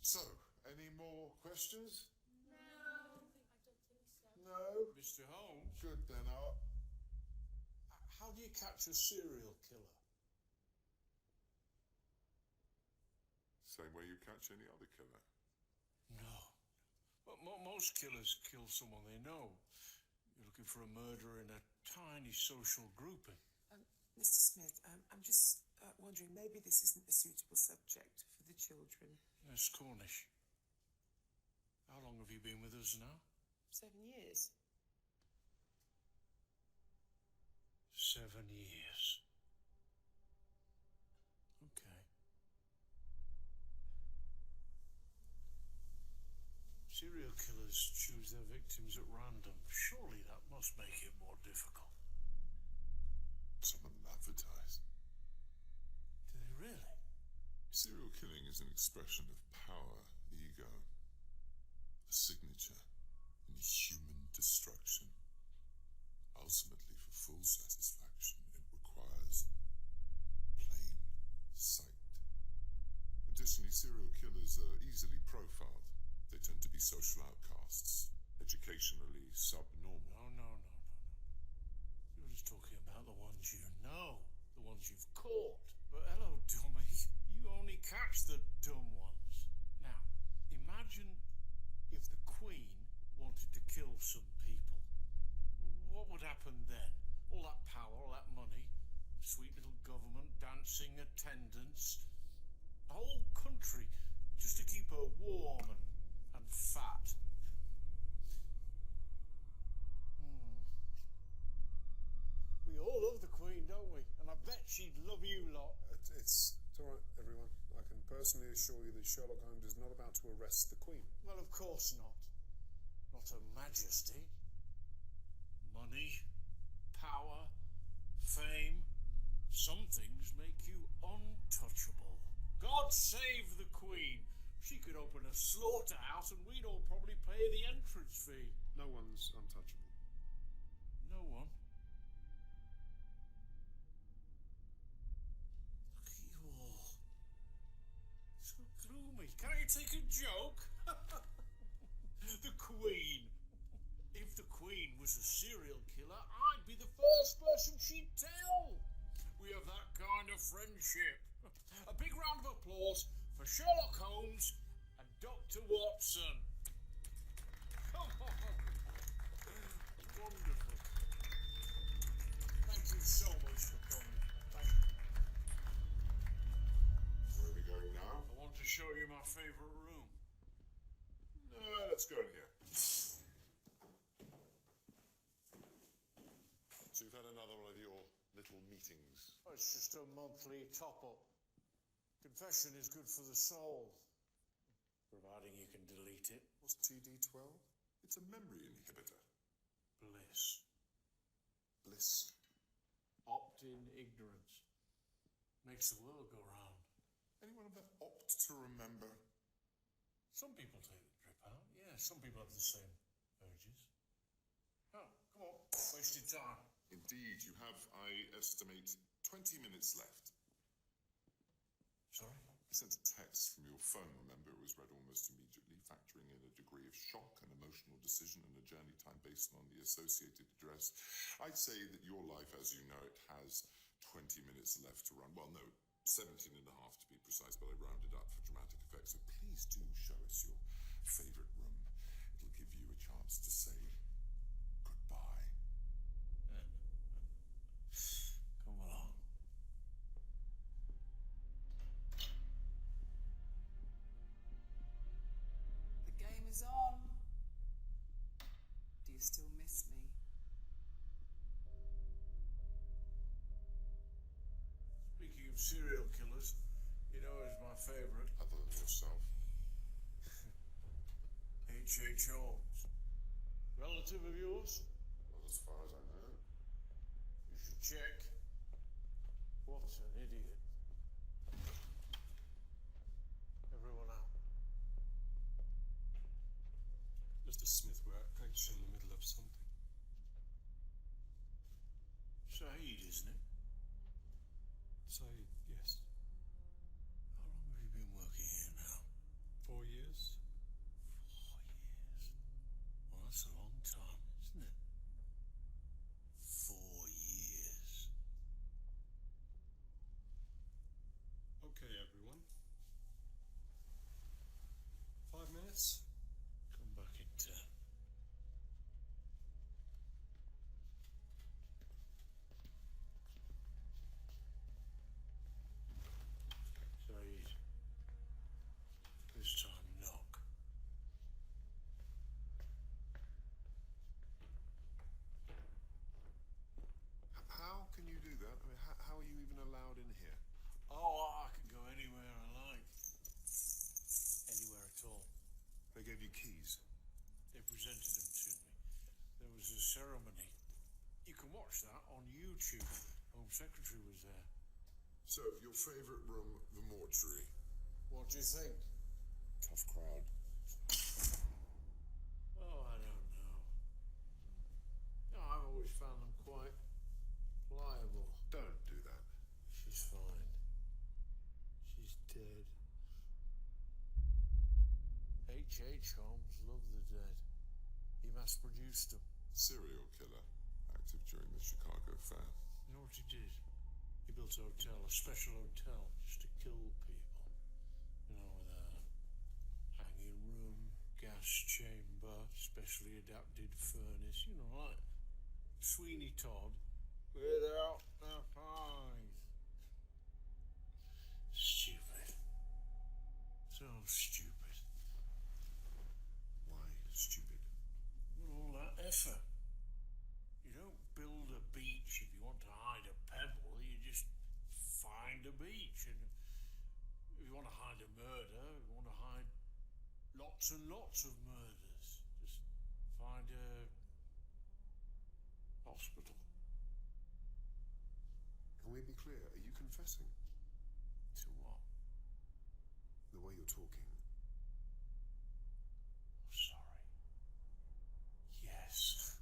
So, any more questions? No, I don't think so. No? Mr. Holmes, Good then, Art. how do you catch a serial killer? Same way you catch any other killer. No. But most killers kill someone they know. You're looking for a murderer in a tiny social grouping. Mr. Smith, I'm just wondering, maybe this isn't a suitable subject for the children. Miss Cornish, how long have you been with us now? 7 years. 7 years. Okay. Serial killers choose their victims at random. Surely that must make it more difficult. Some of them advertise. Do they really? Serial killing is an expression of power, ego, a signature in human destruction. Ultimately, for full satisfaction, it requires plain sight. Additionally, serial killers are easily profiled. They tend to be social outcasts, educationally subnormal. No. You're just talking about the ones you know, the ones you've caught. But hello, dummy, you only catch the dumb ones. Now, imagine if the Queen wanted to kill some people. What would happen then? All that power Sweet little government, dancing attendants. The whole country, just to keep her warm and fat. We all love the Queen, don't we? And I bet she'd love you lot. It's all right, everyone. I can personally assure you that Sherlock Holmes is not about to arrest the Queen. Well, of course not. Not Her Majesty. Money, power, fame. Some things make you untouchable. God save the Queen. She could open a slaughterhouse and we'd all probably pay the entrance fee. No one's untouchable. No one? Look at you all. So gloomy. Can't you take a joke? The Queen. If the Queen was a serial killer, I'd be the first person she'd tell. We have that kind of friendship. A big round of applause for Sherlock Holmes and Dr. Watson. Come on. Wonderful. Thank you so much for coming. Thank you. Where are we going now? I want to show you my favourite room. Let's go in here. So you've had another one of your little meetings. Oh, it's just a monthly top-up. Confession is good for the soul. Providing you can delete it. What's TD12? It's a memory inhibitor. Bliss. Bliss. Opt-in ignorance. Makes the world go round. Anyone ever opt to remember? Some people take the trip out. Yeah, some people have the same urges. Oh, come on. Wasted time. Indeed, you have, I estimate, 20 minutes left. Sorry? I sent a text from your phone, remember? It was read almost immediately, factoring in a degree of shock and emotional decision and a journey time based on the associated address. I'd say that your life, as you know it, has 20 minutes left to run. Well, no, 17 and a half to be precise, but I rounded up for dramatic effect. So please do show us your favourite room. It'll give you a chance to say goodbye. Come along. The game is on. Do you still miss me? Speaking of serial killers, you know who's my favourite? Other than yourself. H.H. Holmes. Relative of yours? Not as far as I know. You should check. What an idiot. Everyone out. Mr. Smith, we're actually in the middle of something. Saeed, isn't it? Saeed, yes. How long have you been working here now? 4 years? 4 years. Well, that's a long time, isn't it? 4 years. Okay, everyone. 5 minutes? Come back in 10. Saeed. This time, knock. How can you do that? I mean, how are you even allowed in here? Oh, I can go anywhere I like. Anywhere at all. They gave you keys. They presented them to me. There was a ceremony. You can watch that on YouTube. Home Secretary was there. So, your favourite room, the mortuary. What do you think? Tough crowd. Oh, I don't know. No, I've always found them quite pliable. Don't do that. She's fine. She's dead. H.H. Holmes loved the dead. He mass-produced them. Serial killer, active during the Chicago Fair. You know what he did? He built a hotel, a special hotel, just to kill people. You know, with a hanging room, gas chamber, specially adapted furnace, you know, like Sweeney Todd without the fine. murder. We want to hide lots and lots of murders. Just find a hospital. Can we be clear? Are you confessing? To what? The way you're talking. Sorry. Yes.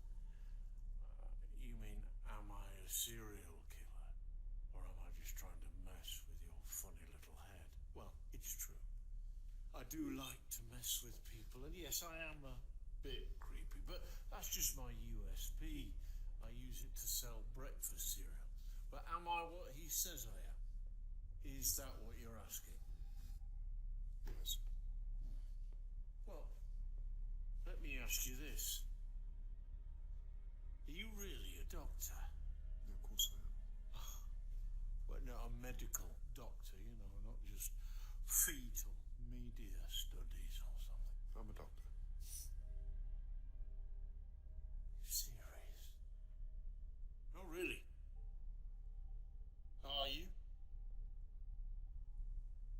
You mean, am I a serial killer? Or am I just trying to mess with your funny little head? Well, it's true. I do like to mess with people, and yes, I am a bit creepy, but that's just my USP. I use it to sell breakfast cereal. But am I what he says I am? Is that what you're asking? Yes. Well, let me ask you this. Are you really a doctor? No, of course I am. Well, no, a medical doctor, you know, not just fetal media studies or something. I'm a doctor. Serious? Oh, really? Are you?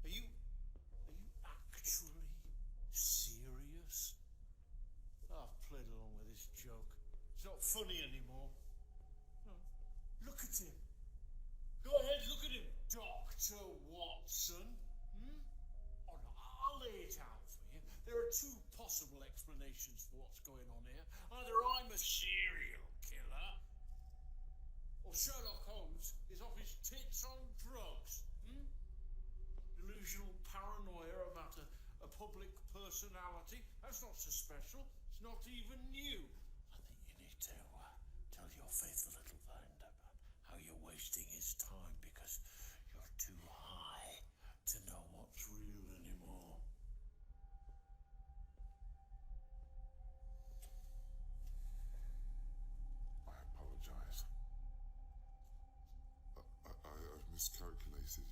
Are you actually serious? I've played along with this joke. It's not funny anymore. No. Look at him. Go ahead, look at him, Dr. Watson. Oh, no, I'll lay it out for you. There are two possible explanations for what's going on here. Either I'm a serial killer, or Sherlock Holmes is off his tits on drugs. Delusional paranoia about a public personality. That's not so special. It's not even new. I think you need to tell your faithful little friend about how you're wasting his time because you're too high to know what's real anymore. I apologize. I've miscalculated.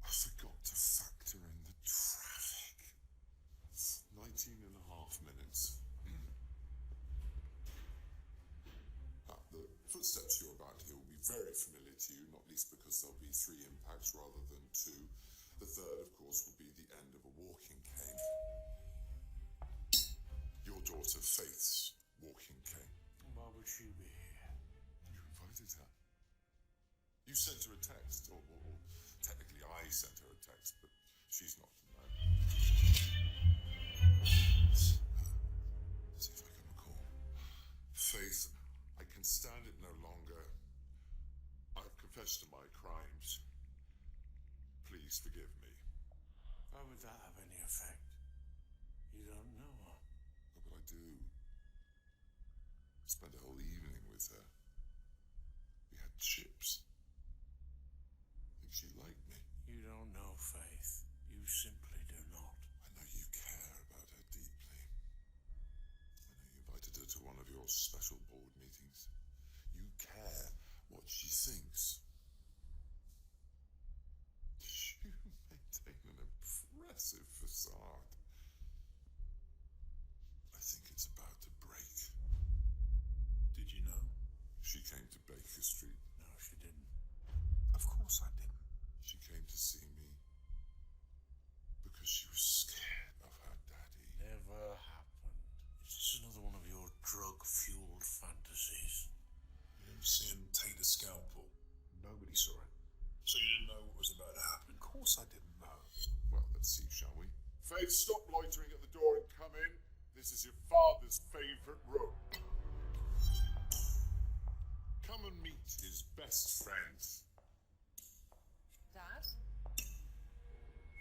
I forgot to factor in the traffic. 19 and a half minutes. The footsteps you're about to hear will be very familiar to you, not least because there'll be 3 impacts rather than 2. The third, of course, will be the end of a walking cane. Your daughter Faith's walking cane. Why would she be here? You invited her. You sent her a text, or technically I sent her a text, but she's not to know. See if I can recall. Faith, I can stand it no longer. I've confessed to my crimes. Please forgive me. Why would that have any effect? You don't know her. Oh, but I do. I spent a whole evening with her. We had chips. I think she liked me. You don't know Faith. You simply do not. I know you care about her deeply. I know you invited her to one of your special board meetings. You care what she thinks. You maintain an impressive facade. I think it's about to break. Did you know? She came to Baker Street. No, she didn't. Of course I didn't. She came to see me because she was scared of her daddy. Never happened. Is this another one of your drug-fueled fantasies? You didn't see him take the scalpel. Nobody saw it. So you didn't know what was about to happen. Of course I didn't know. Well, let's see, shall we? Faith, stop loitering at the door and come in. This is your father's favourite room. Come and meet his best friends. Dad?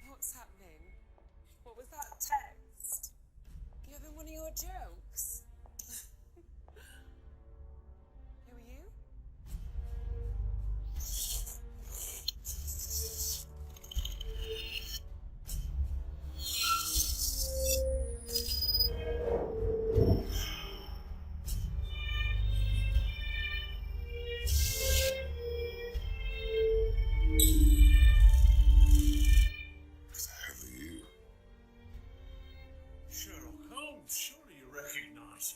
What's happening? What was that text? You having one of your jokes? Who are you? Who the hell are you? Sherlock Holmes, surely you recognise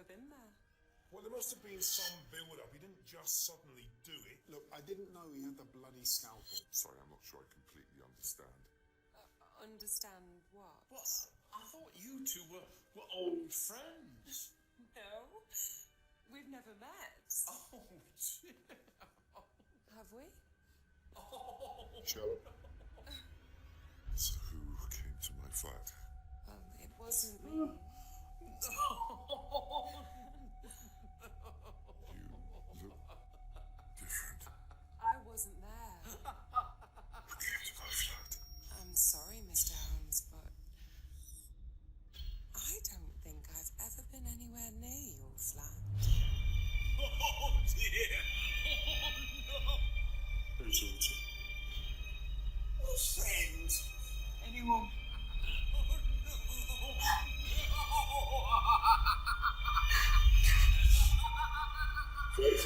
been there. Well, there must have been some build-up. He didn't just suddenly do it. Look, I didn't know he had the bloody scalpel. Sorry, I'm not sure I completely understand. Understand what? What? I thought you two were old friends. No, we've never met. Oh, dear. Have we? Oh. Sherlock? So who came to my flat? It wasn't me. You look different. I wasn't there. Who came to my flat? I'm sorry, Mr. Holmes, but I don't think I've ever been anywhere near your flat. Oh, dear. Oh, no. Who's Alton? A friend. Anyone? Oh, no. Faith?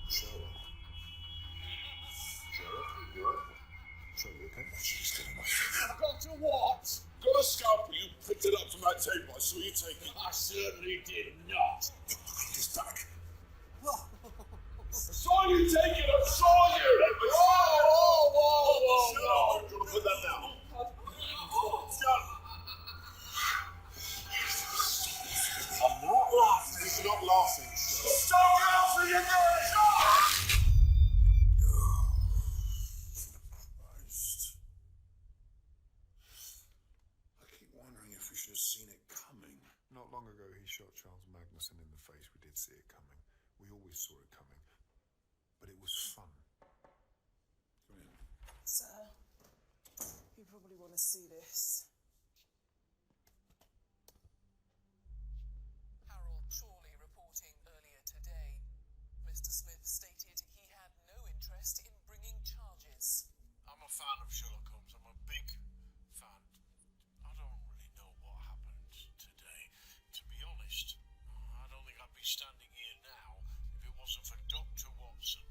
Sherlock? Sherlock? You alright? Sherlock, you okay? She's getting my face. Got to what? Got a scalpel. You picked it up from that table. I saw you take it. I certainly did not. He's back. I saw you take it. I saw you. Whoa. No. Do you want to put that down? John. I'm not laughing. He's not laughing. Stop laughing again. Christ. I keep wondering if we should have seen it coming. Not long ago, he shot Charles Magnuson in the face. We did see it coming. We always saw it coming. But it was fun. Come in. Sir, you probably want to see this. Harold Chorley reporting earlier today. Mr. Smith stated he had no interest in bringing charges. I'm a fan of Sherlock Holmes. I'm a big fan. I don't really know what happened today. To be honest, I don't think I'd be standing here now if it wasn't for Dr. Watson.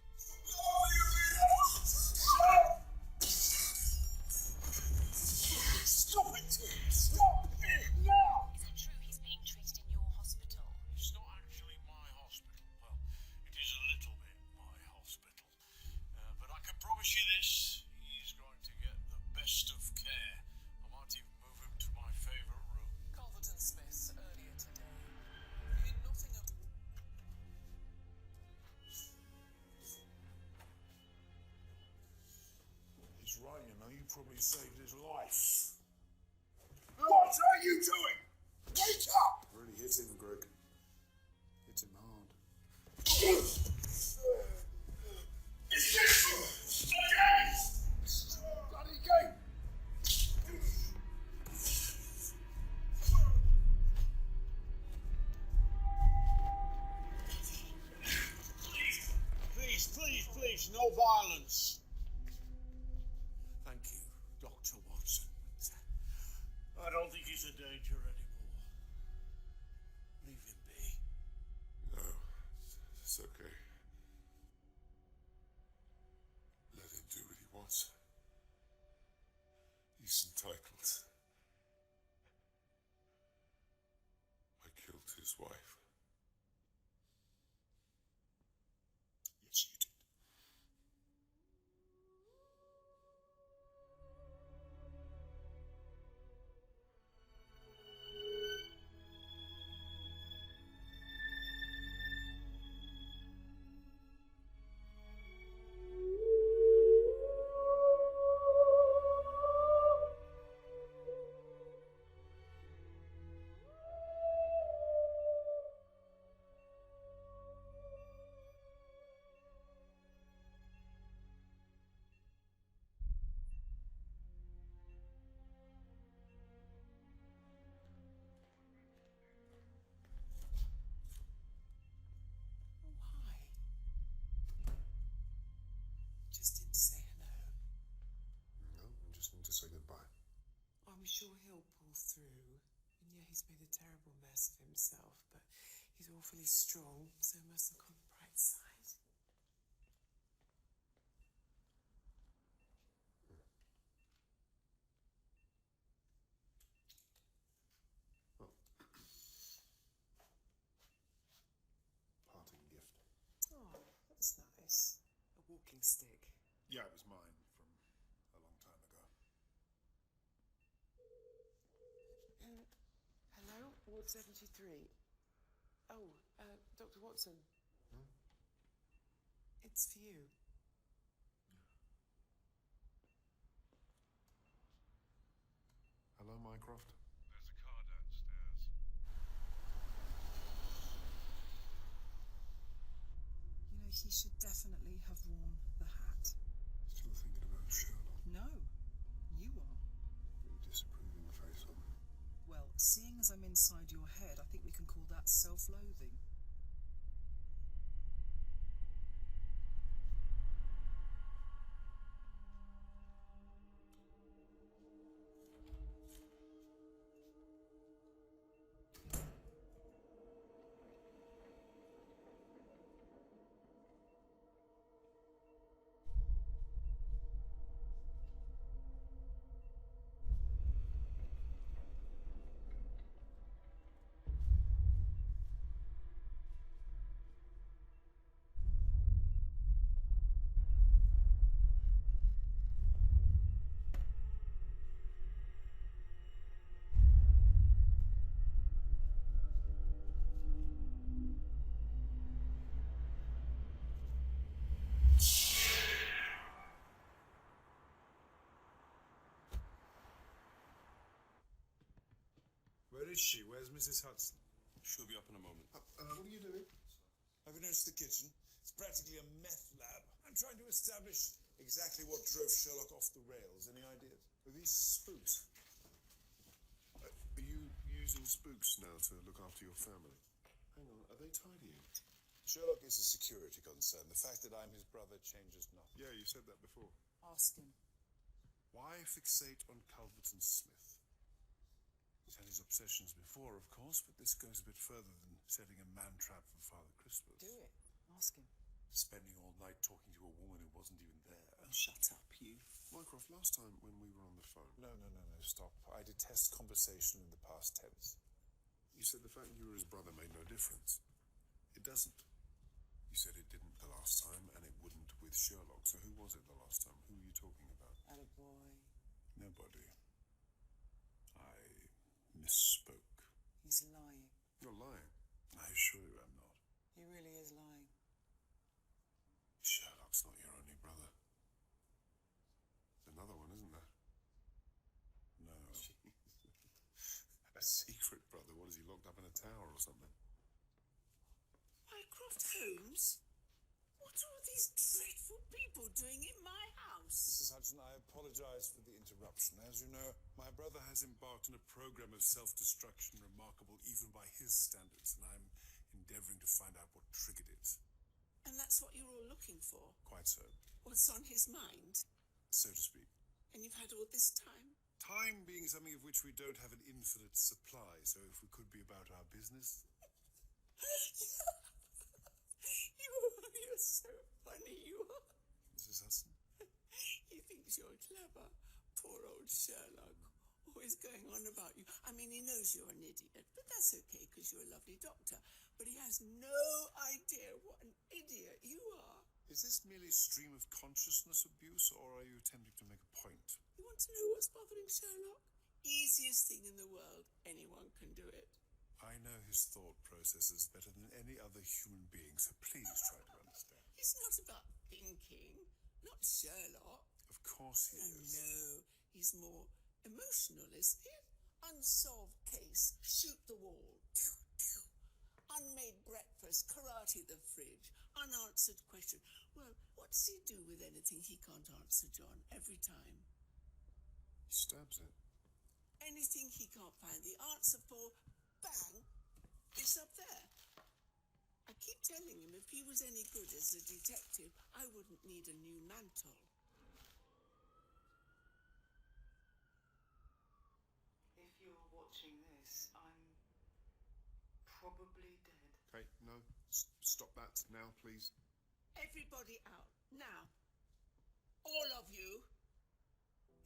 Stop it. Stop it now. Is it true he's being treated in your hospital? It's not actually my hospital. Well, it is a little bit my hospital. But I can promise you this, he's going to get the best of care. I might even move him to my favourite room. Calverton Smith earlier today. In Nottingham. He's right, you know. You probably saved his life. What are you doing? Wake up. Really hit him, Greg. Hit him hard. Is this again? Bloody game. Please, no violence. Thank you, Dr. Watson. I don't think he's a danger anymore. Leave him be. No, it's okay. Let him do what he wants. He's entitled. I killed his wife. Yes, you did. Just in to say hello. No, I just need to say goodbye. I'm sure he'll pull through. And yeah, he's made a terrible mess of himself, but he's awfully strong, so must look on the bright side. Well, parting gift. Oh, that's nice. A walking stick. Yeah, it was mine from a long time ago. Hello, Ward 73. Oh, Dr. Watson. It's for you. Hello, Mycroft. There's a car downstairs. You know, he should definitely have worn the hat. Still thinking about Sherlock. No, you are. Really disapproving face on him. Well, seeing as I'm inside your head, I think we can call that self-loathing. Where is she? Where's Mrs. Hudson? She'll be up in a moment. What are you doing? I've noticed the kitchen. It's practically a meth lab. I'm trying to establish exactly what drove Sherlock off the rails. Any ideas? Are these spooks? Are you using spooks now to look after your family? Hang on, are they tidying? Sherlock is a security concern. The fact that I'm his brother changes nothing. Yeah, you said that before. Ask him. Why fixate on Calvert and Smith? He's had his obsessions before, of course, but this goes a bit further than setting a man trap for Father Christmas. Do it. Ask him. Spending all night talking to a woman who wasn't even there. Oh, shut up, you. Mycroft, last time when we were on the phone, No, stop. I detest conversation in the past tense. you said the fact you were his brother made no difference. It doesn't. You said it didn't the last time, and it wouldn't with Sherlock. So who was it the last time? Who were you talking about? Attaboy. Nobody. I misspoke. He's lying. You're lying. I assure you I'm not. He really is lying. Sherlock's not your only brother. There's another one, isn't there? No. A secret brother? What, is he locked up in a tower or something? Mycroft Holmes? What are all these dreadful people doing in my house? Mrs. Hudson, I apologize for the interruption. As you know, my brother has embarked on a program of self-destruction remarkable even by his standards, and I'm endeavoring to find out what triggered it. And that's what you're all looking for? Quite so. What's on his mind? So to speak. And you've had all this time? Time being something of which we don't have an infinite supply, so if we could be about our business. You're so funny, you are. Mrs. Hudson? He thinks you're clever. Poor old Sherlock. Always going on about you. I mean, he knows you're an idiot, but that's okay because you're a lovely doctor. But he has no idea what an idiot you are. Is this merely stream of consciousness abuse, or are you attempting to make a point? You want to know what's bothering Sherlock? Easiest thing in the world. Anyone can do it. I know his thought processes better than any other human being, so please try to understand. It's not about thinking. Not Sherlock. Of course he is. No, he's more emotional, isn't he? Unsolved case, shoot the wall. Pew, pew. Unmade breakfast, karate the fridge. Unanswered question. Well, what does he do with anything he can't answer, John, every time? He stabs it. Anything he can't find the answer for, bang, it's up there. I keep telling him if he was any good as a detective, I wouldn't need a new mantle. If you're watching this, I'm probably dead. Okay, no. Stop that now, please. Everybody out, now. All of you.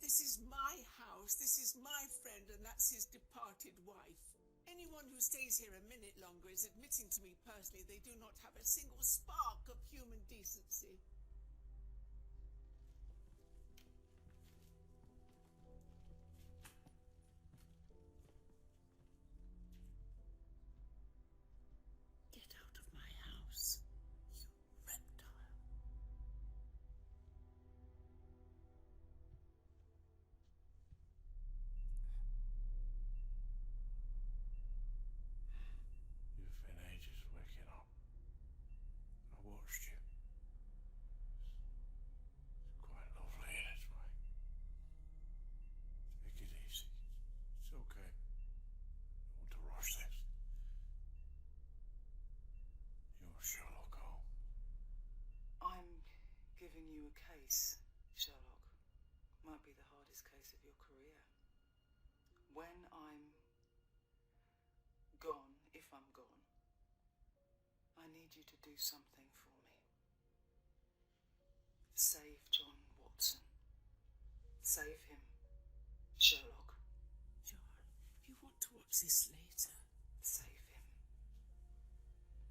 This is my house, this is my friend, and that's his departed wife. Anyone who stays here a minute longer is admitting to me personally they do not have a single spark of human decency. Get out of my house, you reptile. You've been ages waking up. I watched you. It's quite lovely in its way. Take it easy. It's okay. Don't want to rush this. You're Sherlock Holmes. I'm giving you a case, Sherlock. Might be the hardest case of your career. When I'm gone, if I'm gone, I need you to do something for me. Save John Watson. Save him, Sherlock. John, you want to watch this later? Save him.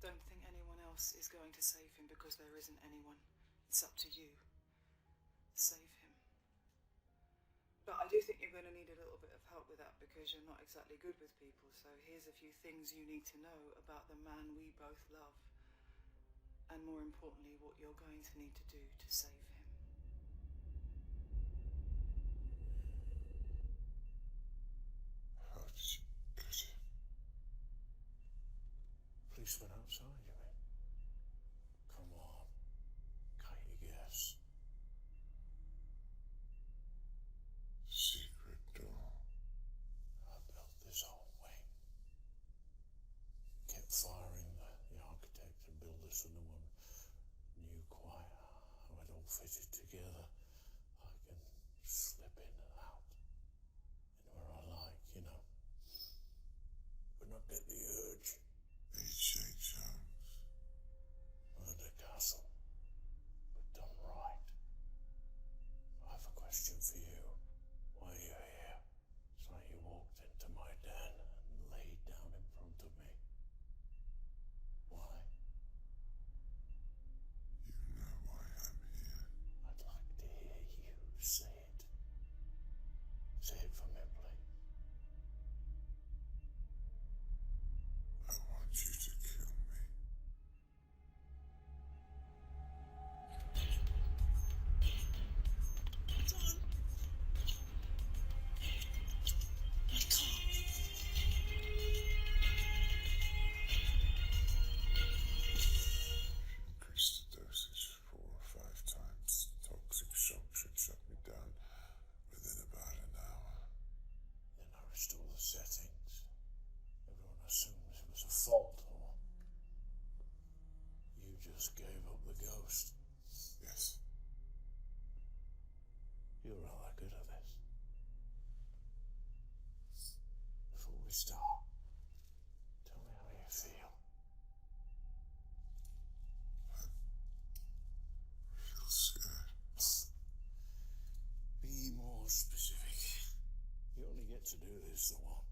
Don't think anyone else is going to save him because there isn't anyone. It's up to you. Save him. But I do think you're going to need a little bit of help with that because you're not exactly good with people. So here's a few things you need to know about the man we both love. And more importantly, what you're going to need to do to save him. How did you get it? Policeman outside, you mean? Come on. Can't you guess? Secret door. I built this whole wing. Kept firing the architect and builders, and no one knew quite how it all fitted together. I can slip in and out, anywhere I like, you know. But not get the urge. H.H. Holmes. Murder Castle, but done right. I have a question for you. Why are you here? It's like you walked into my den and laid down in front of me. Why? You know why I'm here. I'd like to hear you say it. Say it for me, please. I want you to kill me. John! I can't. Increase the dosage 4 or 5 times. Toxic shock should shut me down within about an hour. Then I restore the settings. Everyone assumes it was a fault, or you just gave up the ghost. Yes. You're rather good at this. Before we start, tell me how you feel. I feel scared. Be more specific. You only get to do this the once.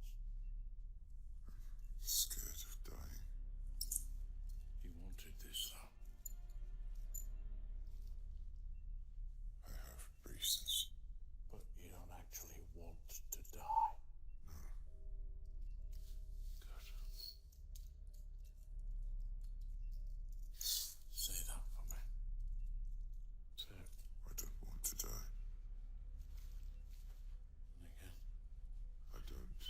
Scared of dying. You wanted this, though. I have reasons. But you don't actually want to die. No. Good. Say that for me. Say it. I don't want to die. And again. I don't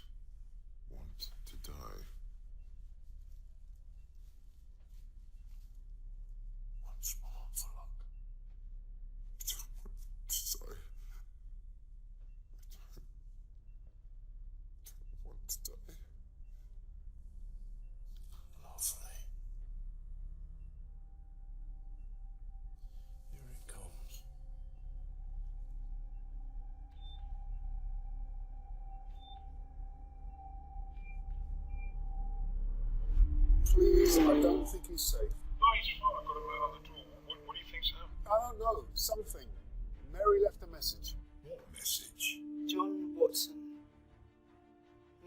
please. I don't think he's safe. No, he's fine. I've got a man on the door. What do you think's happened? I don't know. Something. Mary left a message. What message? John Watson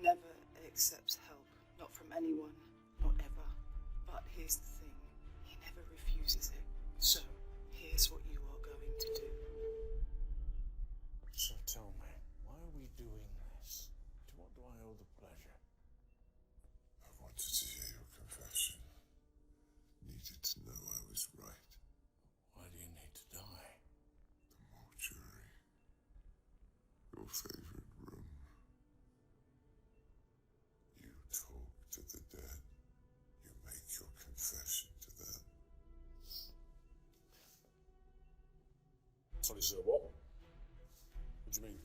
never accepts help. Not from anyone. Not ever. But here's the thing. He never refuses it. So, here's what you are going to do. So tell me, why are we doing this? To what do I owe the pleasure? I wanted to hear your confession. Needed to know I was right. Why do you need to die? The mortuary. Your favorite room. You talk to the dead. You make your confession to them. Sorry, sir, what? What do you mean?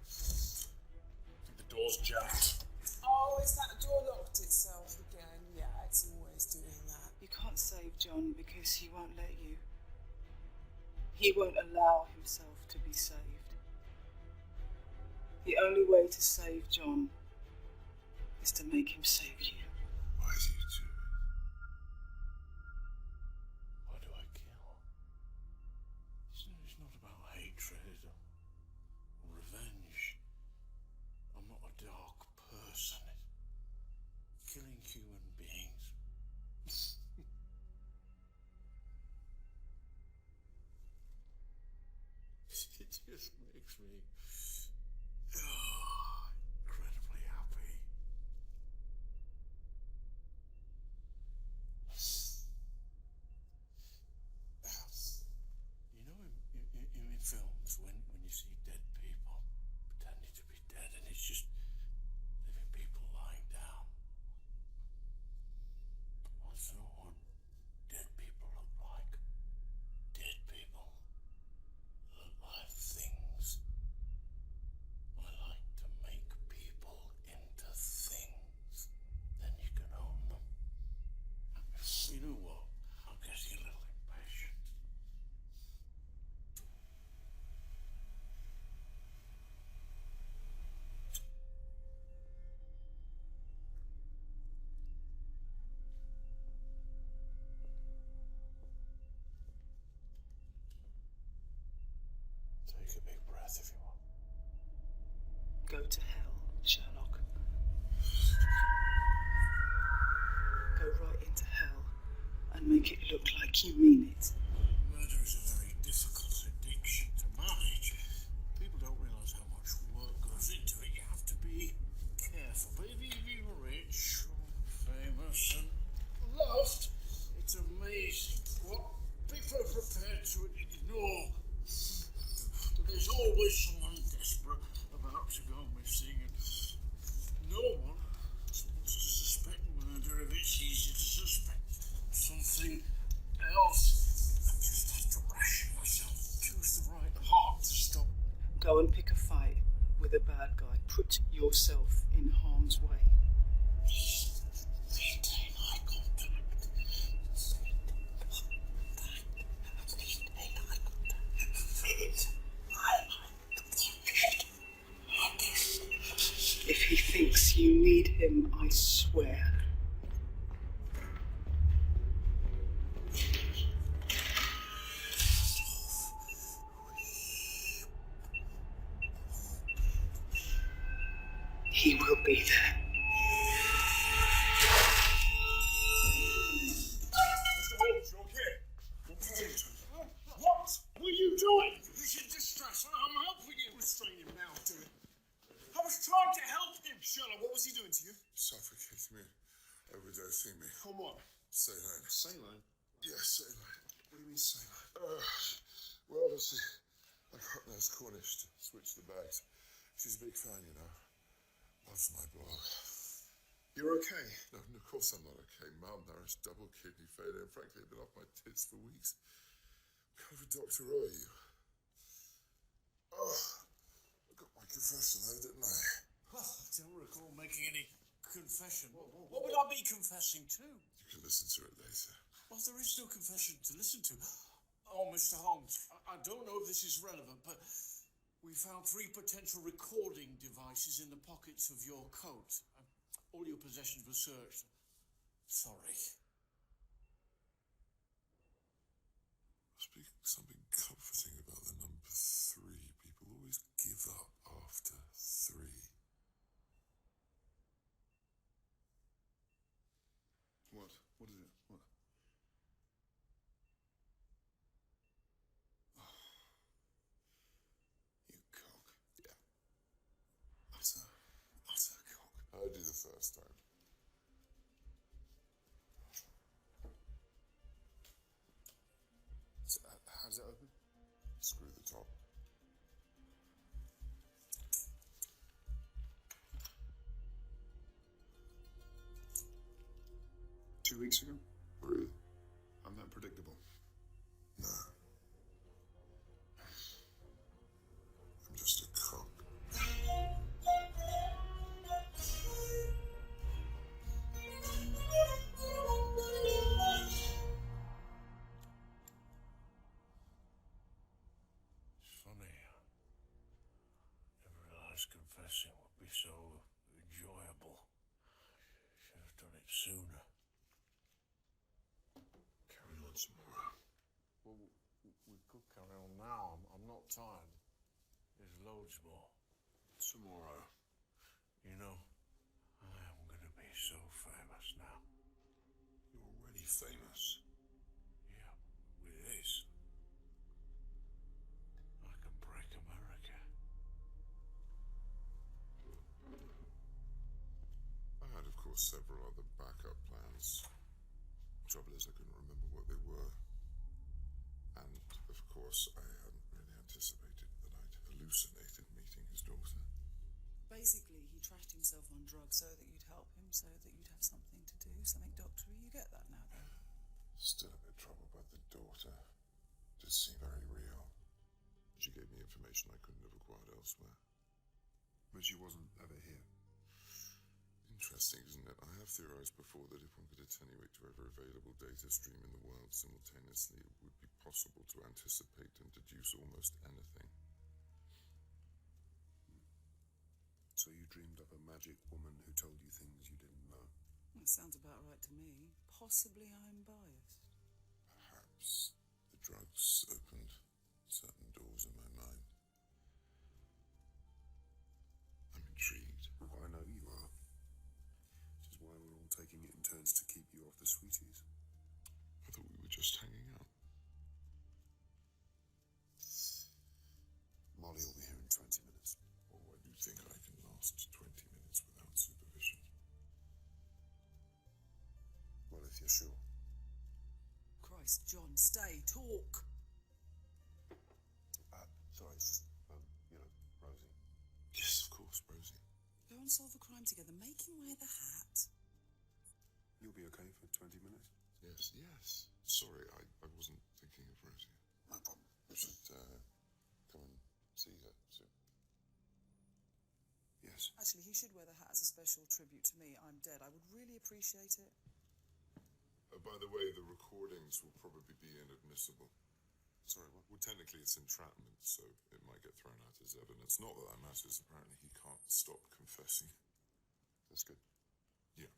I think the door's jammed. Oh, is that door locked itself again? Yeah, it's always doing that. You can't save John because he won't let you. He won't allow himself to be saved. The only way to save John is to make him save you. Why do you do it? Why do I kill? It's not about hatred or revenge. I'm not a dark person. It's killing human beings. It just makes me incredibly happy. You know, in films, when you see dead people pretending to be dead, and it's just living people lying down. That's not what dead people look like. Dead people look like things. I like to make people into things. Then you can own them. You know what? I'm getting a little impatient. Take a big breath if you want. Go to hell, Sherlock. Go right into hell and make it look like you mean it. Murder is a very difficult addiction to manage. People don't realise how much work goes into it. You have to be careful. But if you're rich, famous, and loved, it's amazing what people are prepared to ignore. But there's always someone desperate about to go missing, and no one wants to suspect murder if it's easy to suspect something else. I just have to ration myself, choose the right heart to stop. Go and pick a fight with a bad guy. Put yourself in harm's way. Maintain eye contact. If he thinks you need him, I swear. He will be there. Mr. Holmes, you okay? What were you doing? You should distress. I'm helping you. Restrain him now, do it. I was trying to help him. Sherlock, what was he doing to you? Suffocating me. Overdosing me. On what? Saline. Saline. Yes, saline. What do you mean saline? Well, obviously, I got Nurse Cornish to switch the bags. She's a big fan, you know. Loves my blog. You're okay? No, of course I'm not okay. Malnourished, double kidney failure, and frankly, I've been off my tits for weeks. What kind of a doctor are you? Oh, I got my confession though, didn't I? Well, I don't recall making any confession. What would I be confessing to? You can listen to it later. Well, there is no confession to listen to. Oh, Mr. Holmes, I don't know if this is relevant, but we found 3 potential recording devices in the pockets of your coat. All your possessions were searched. Sorry. Must be something comforting about the number 3. People always give up after 3. What? What is it? What? Oh, you cock. Yeah. Utter cock. I do the first time. So, how does it open? Screw the top. Two weeks ago? Really? I'm that predictable. No. I'm just a cock. It's funny. Never realised confessing would be so enjoyable. Should have done it sooner. Carry on some more. Well, we could carry on now. I'm not tired. There's loads more. Tomorrow. You know, I am going to be so famous now. You're already famous. Yeah, with this, I can break America. I had, of course, several other backup plans. Trouble is, I couldn't remember what they were. And, of course, I hadn't really anticipated that I'd hallucinated meeting his daughter. Basically, he trashed himself on drugs so that you'd help him, so that you'd have something to do, something doctory. You get that now, though? Still a bit troubled by the daughter. Just seemed very real. She gave me information I couldn't have acquired elsewhere. But she wasn't ever here. Interesting, isn't it? I have theorized before that if one could attenuate to every available data stream in the world simultaneously, it would be possible to anticipate and deduce almost anything. So you dreamed up a magic woman who told you things you didn't know. That sounds about right to me. Possibly I'm biased. Perhaps the drugs opened certain doors in my mind. I'm intrigued. Oh, I know you are. Which is why we're all taking it in turns to keep you off the sweeties. I thought we were just hanging out. Molly will be here in 20 minutes. Oh, I do think I can last 20 minutes without supervision. Well, if you're sure. Christ, John, stay, talk. Sorry, it's just, Rosie. Yes, of course, Rosie. Go and solve a crime together. Make him wear the hat. You'll be okay for 20 minutes? Yes. Sorry, I wasn't thinking of Rosie. No problem. We should come and see her soon. Yes. Actually, he should wear the hat as a special tribute to me. I'm dead. I would really appreciate it. By the way, the recordings will probably be inadmissible. Sorry, what? Well, technically it's entrapment, so it might get thrown out as evidence. Not that that matters. Apparently he can't stop confessing. That's good. Yeah.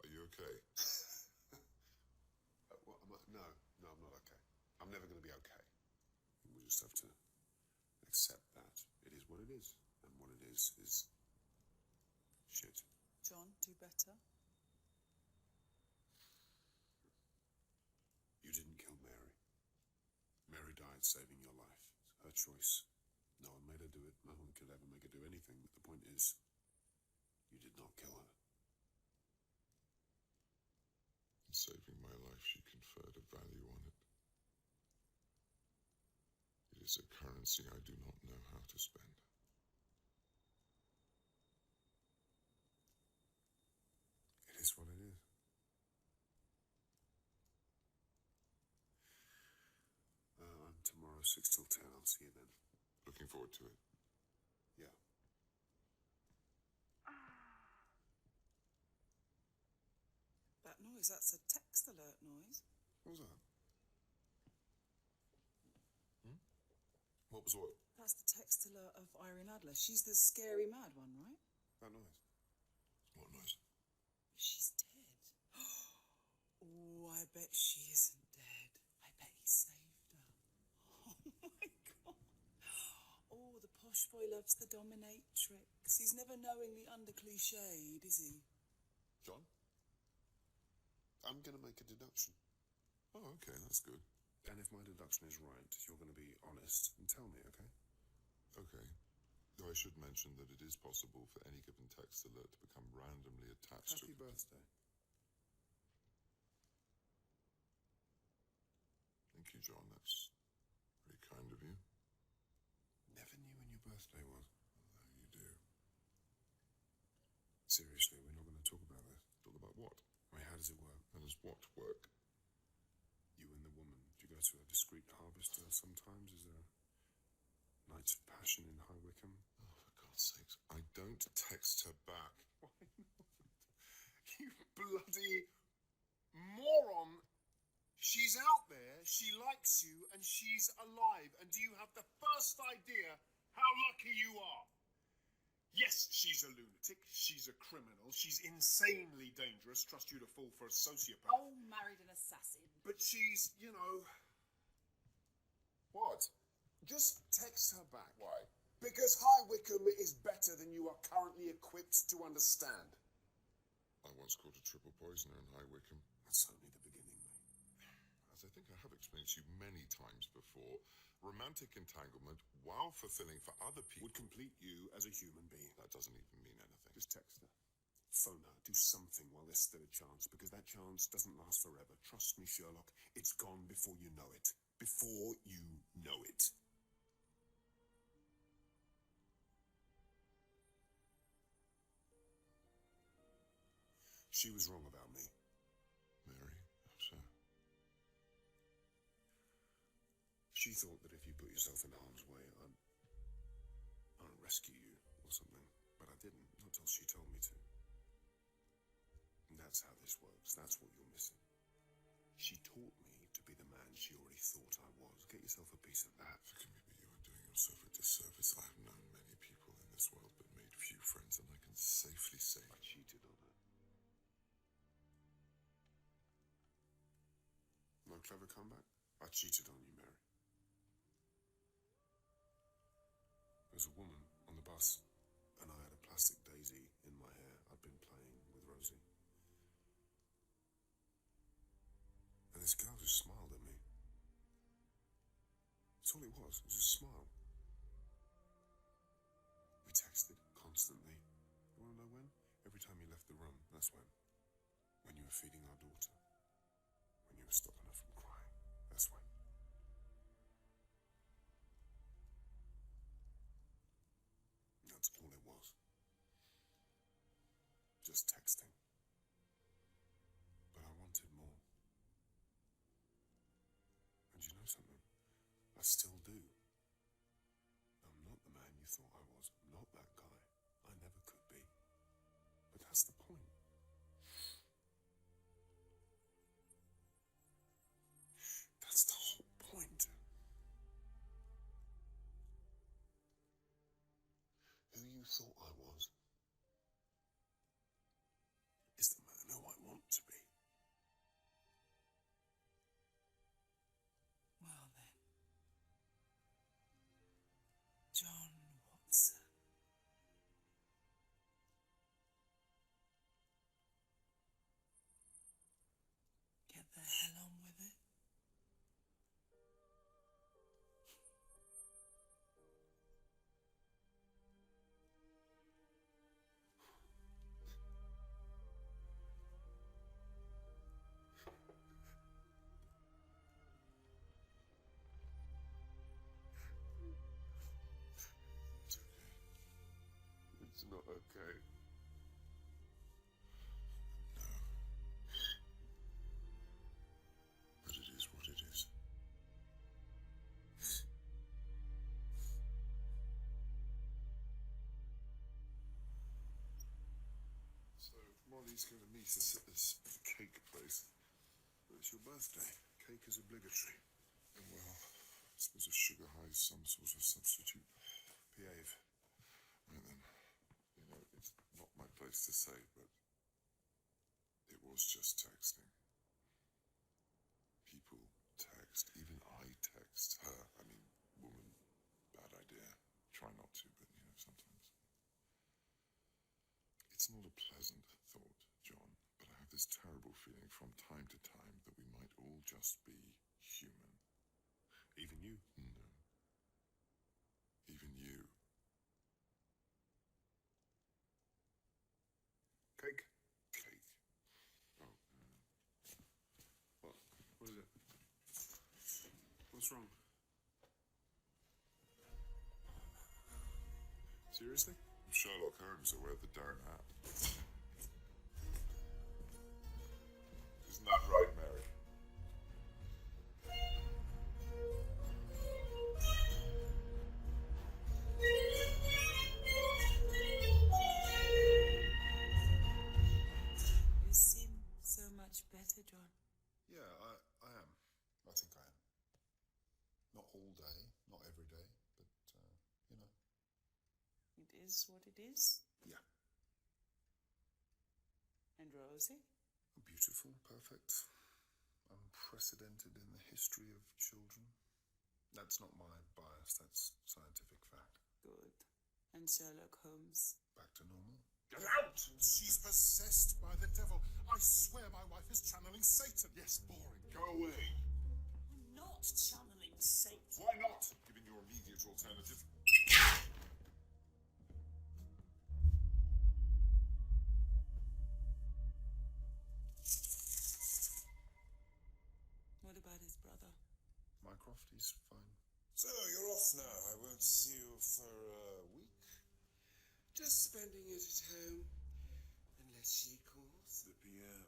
Are you okay? What, no, I'm not okay. I'm never going to be okay. We'll just have to accept that. It is what it is. And what it is shit. John, do better. You didn't kill Mary. Mary died saving your life. It's her choice. No one made her do it. No one could ever make her do anything. But the point is, you did not kill her. In saving my life, she conferred a value on it. It is a currency I do not know how to spend. It is what it is. I'm tomorrow 6 till 10. I'll see you then. Looking forward to it. Yeah. That noise, that's a text alert noise. What was that? What was what? That's the text of Irene Adler. She's the scary mad one, right? That noise. What noise? She's dead. Oh, I bet she isn't dead. I bet he saved her. Oh my God. Oh, the posh boy loves the dominatrix. He's never knowingly under-cliched, is he? John? I'm going to make a deduction. Oh, okay, that's good. And if my deduction is right, you're going to be honest and tell me, okay? Okay. Though I should mention that it is possible for any given text alert to become randomly attached Happy to... birthday. Thank you, John. That's very kind of you. Never knew when your birthday was. Although you do. Seriously, we're not going to talk about this. Talk about what? I mean, how does it work? How does what work? You and the woman. Do you go to a discreet harvester sometimes? Is there nights of passion in High Wycombe? Oh, for God's sakes. I don't text her back. Why not? You bloody moron! She's out there, she likes you, and she's alive. And do you have the first idea how lucky you are? Yes, she's a lunatic. She's a criminal. She's insanely dangerous. Trust you to fall for a sociopath. Oh, married an assassin. But she's, you know... What? Just text her back. Why? Because High Wycombe is better than you are currently equipped to understand. I once caught a triple poisoner in High Wycombe. That's only the beginning, mate. As I think I have explained to you many times before, romantic entanglement, while fulfilling for other people... Would complete you as a human being. That doesn't even mean anything. Just text her. Phone her. Do something while there's still a chance, because that chance doesn't last forever. Trust me, Sherlock. It's gone before you know it. Before you know it. She was wrong about me. Mary, how so? She thought that if you put yourself in harm's way, I'd rescue you or something. But I didn't, not till she told me to. And that's how this works. That's what you're missing. She taught me to be the man she already thought I was. Get yourself a piece of that. Forgive me, but you are doing yourself a disservice. I have known many people in this world, but made few friends, and I can safely say... I cheated on her. No clever comeback? I cheated on you, Mary. There was a woman on the bus, and I had a plastic daisy in my hair. I'd been playing with Rosie. And this girl just smiled at me. That's all it was. It was a smile. We texted constantly. You want to know when? Every time you left the room, that's when. When you were feeding our daughter. When you were stopping her from crying. That's when. That's all it was. Just texting. But I wanted more. And you know something? I still do. I'm not the man you thought I was. I'm not that guy. I never could be. But that's the point. That's the whole point. Who you thought I was is the man who I want to be. Well then. John Watson. Get the hell on with it. It's not okay. But it is what it is. So, Molly's going to meet us at this cake place. But it's your birthday. Cake is obligatory. Well, it's suppose a sugar high is some sort of substitute. Behave. Right then, it's not my place to say, but it was just texting. People text, even I text her. I mean, woman, bad idea. Try not to, but sometimes. It's not a pleasant thought, John, but I have this terrible feeling from time to time that we might all just be human. Even you? No. Even you. Cake? Cake. Oh, What? What is it? What's wrong? Seriously? Sherlock Holmes will wear the darn hat. Isn't that right, Mary? You seem so much better, John. Yeah, I am. I think I am. Not all day, not every day, but, It is what it is. Yeah. And Rosie? Beautiful, perfect, unprecedented in the history of children. That's not my bias, that's scientific fact. Good. And Sherlock Holmes? Back to normal. Get out! She's possessed by the devil. I swear my wife is channeling Satan. Yes, boring. Go away. I'm not channeling Satan. Why not? Given your immediate alternative. What about his brother? Mycroft, he's fine. So you're off now. I won't see you for a week. Just spending it at home, unless she calls. The PM.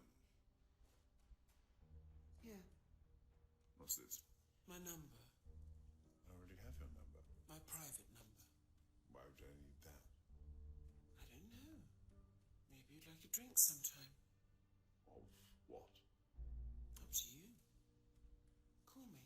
Yeah. What's this? My number, I already have your number. my private number. Why would I need that? I don't know. Maybe you'd like a drink sometime. Of what? Up to you. Call me.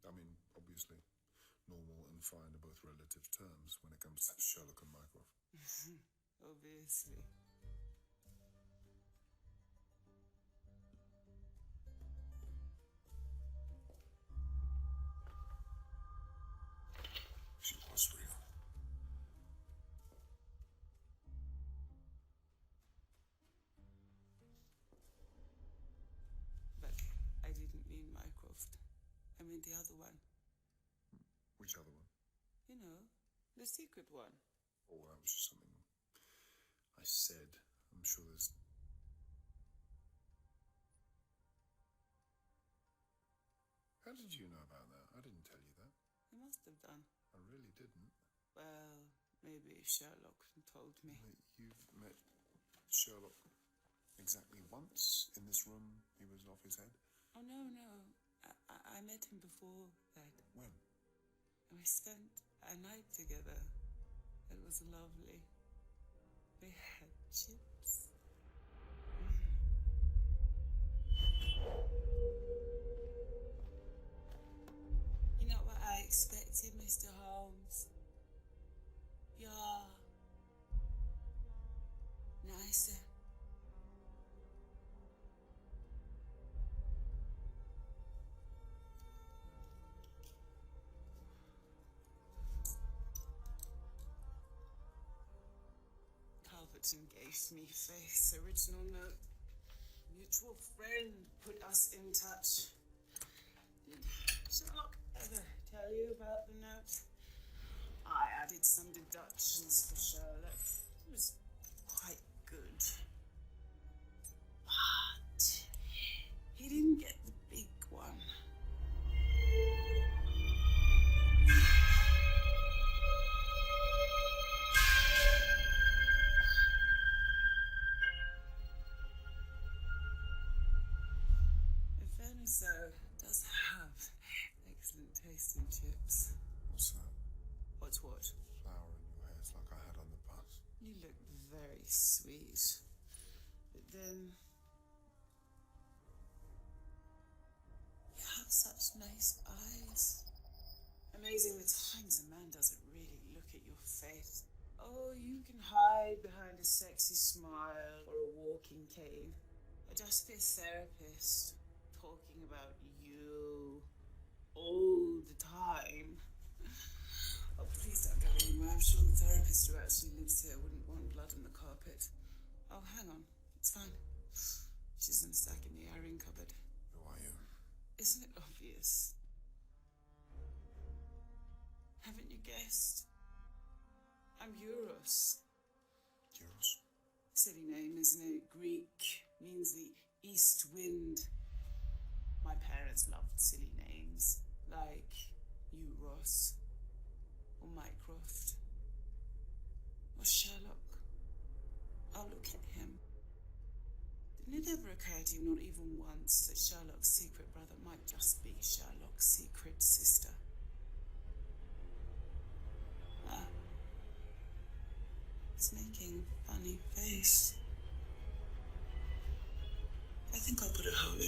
I mean, obviously, normal and fine are both relative terms when it comes to Sherlock and Mycroft. Obviously. She was real. But I didn't mean Mycroft. I mean the other one. Which other one? You know, the secret one. Oh, that was just something I said. I'm sure there's... How did you know about that? I didn't tell you that. I must have done. I really didn't. Well, maybe Sherlock told me. Wait, you've met Sherlock exactly once in this room he was off his head? Oh, no. I met him before that. When? We spent a night together. It was lovely. We had chips. You know what I expected, Mr. Holmes? You're nicer. Calverton gave me Faith's original note. Mutual friend put us in touch. Did Sherlock ever tell you about the note? I added some deductions for Sherlock. It was quite good. But he didn't get the big one. In fairness, though, it does have excellent taste in chips. What's that? What's what? Flower in your hair. It's like I had on the bus. You look very sweet. But then... you have such nice eyes. Amazing the times a man doesn't really look at your face. Oh, you can hide behind a sexy smile or a walking cane. Or just be a therapist talking about you all the time. Oh, please don't go anywhere. I'm sure the therapist who actually lives here wouldn't want blood on the carpet. Oh, hang on. It's fine. She's in a sack in the airing cupboard. Who are you? Isn't it obvious? Haven't you guessed? I'm Euros. Euros? Silly name, isn't it? Greek, means the east wind. My parents loved silly names, like Euros, or Mycroft, or Sherlock. Oh, look at him. Didn't it ever occur to you, not even once, that Sherlock's secret brother might just be Sherlock's secret sister? He's making a funny face. I think I'll put a hole in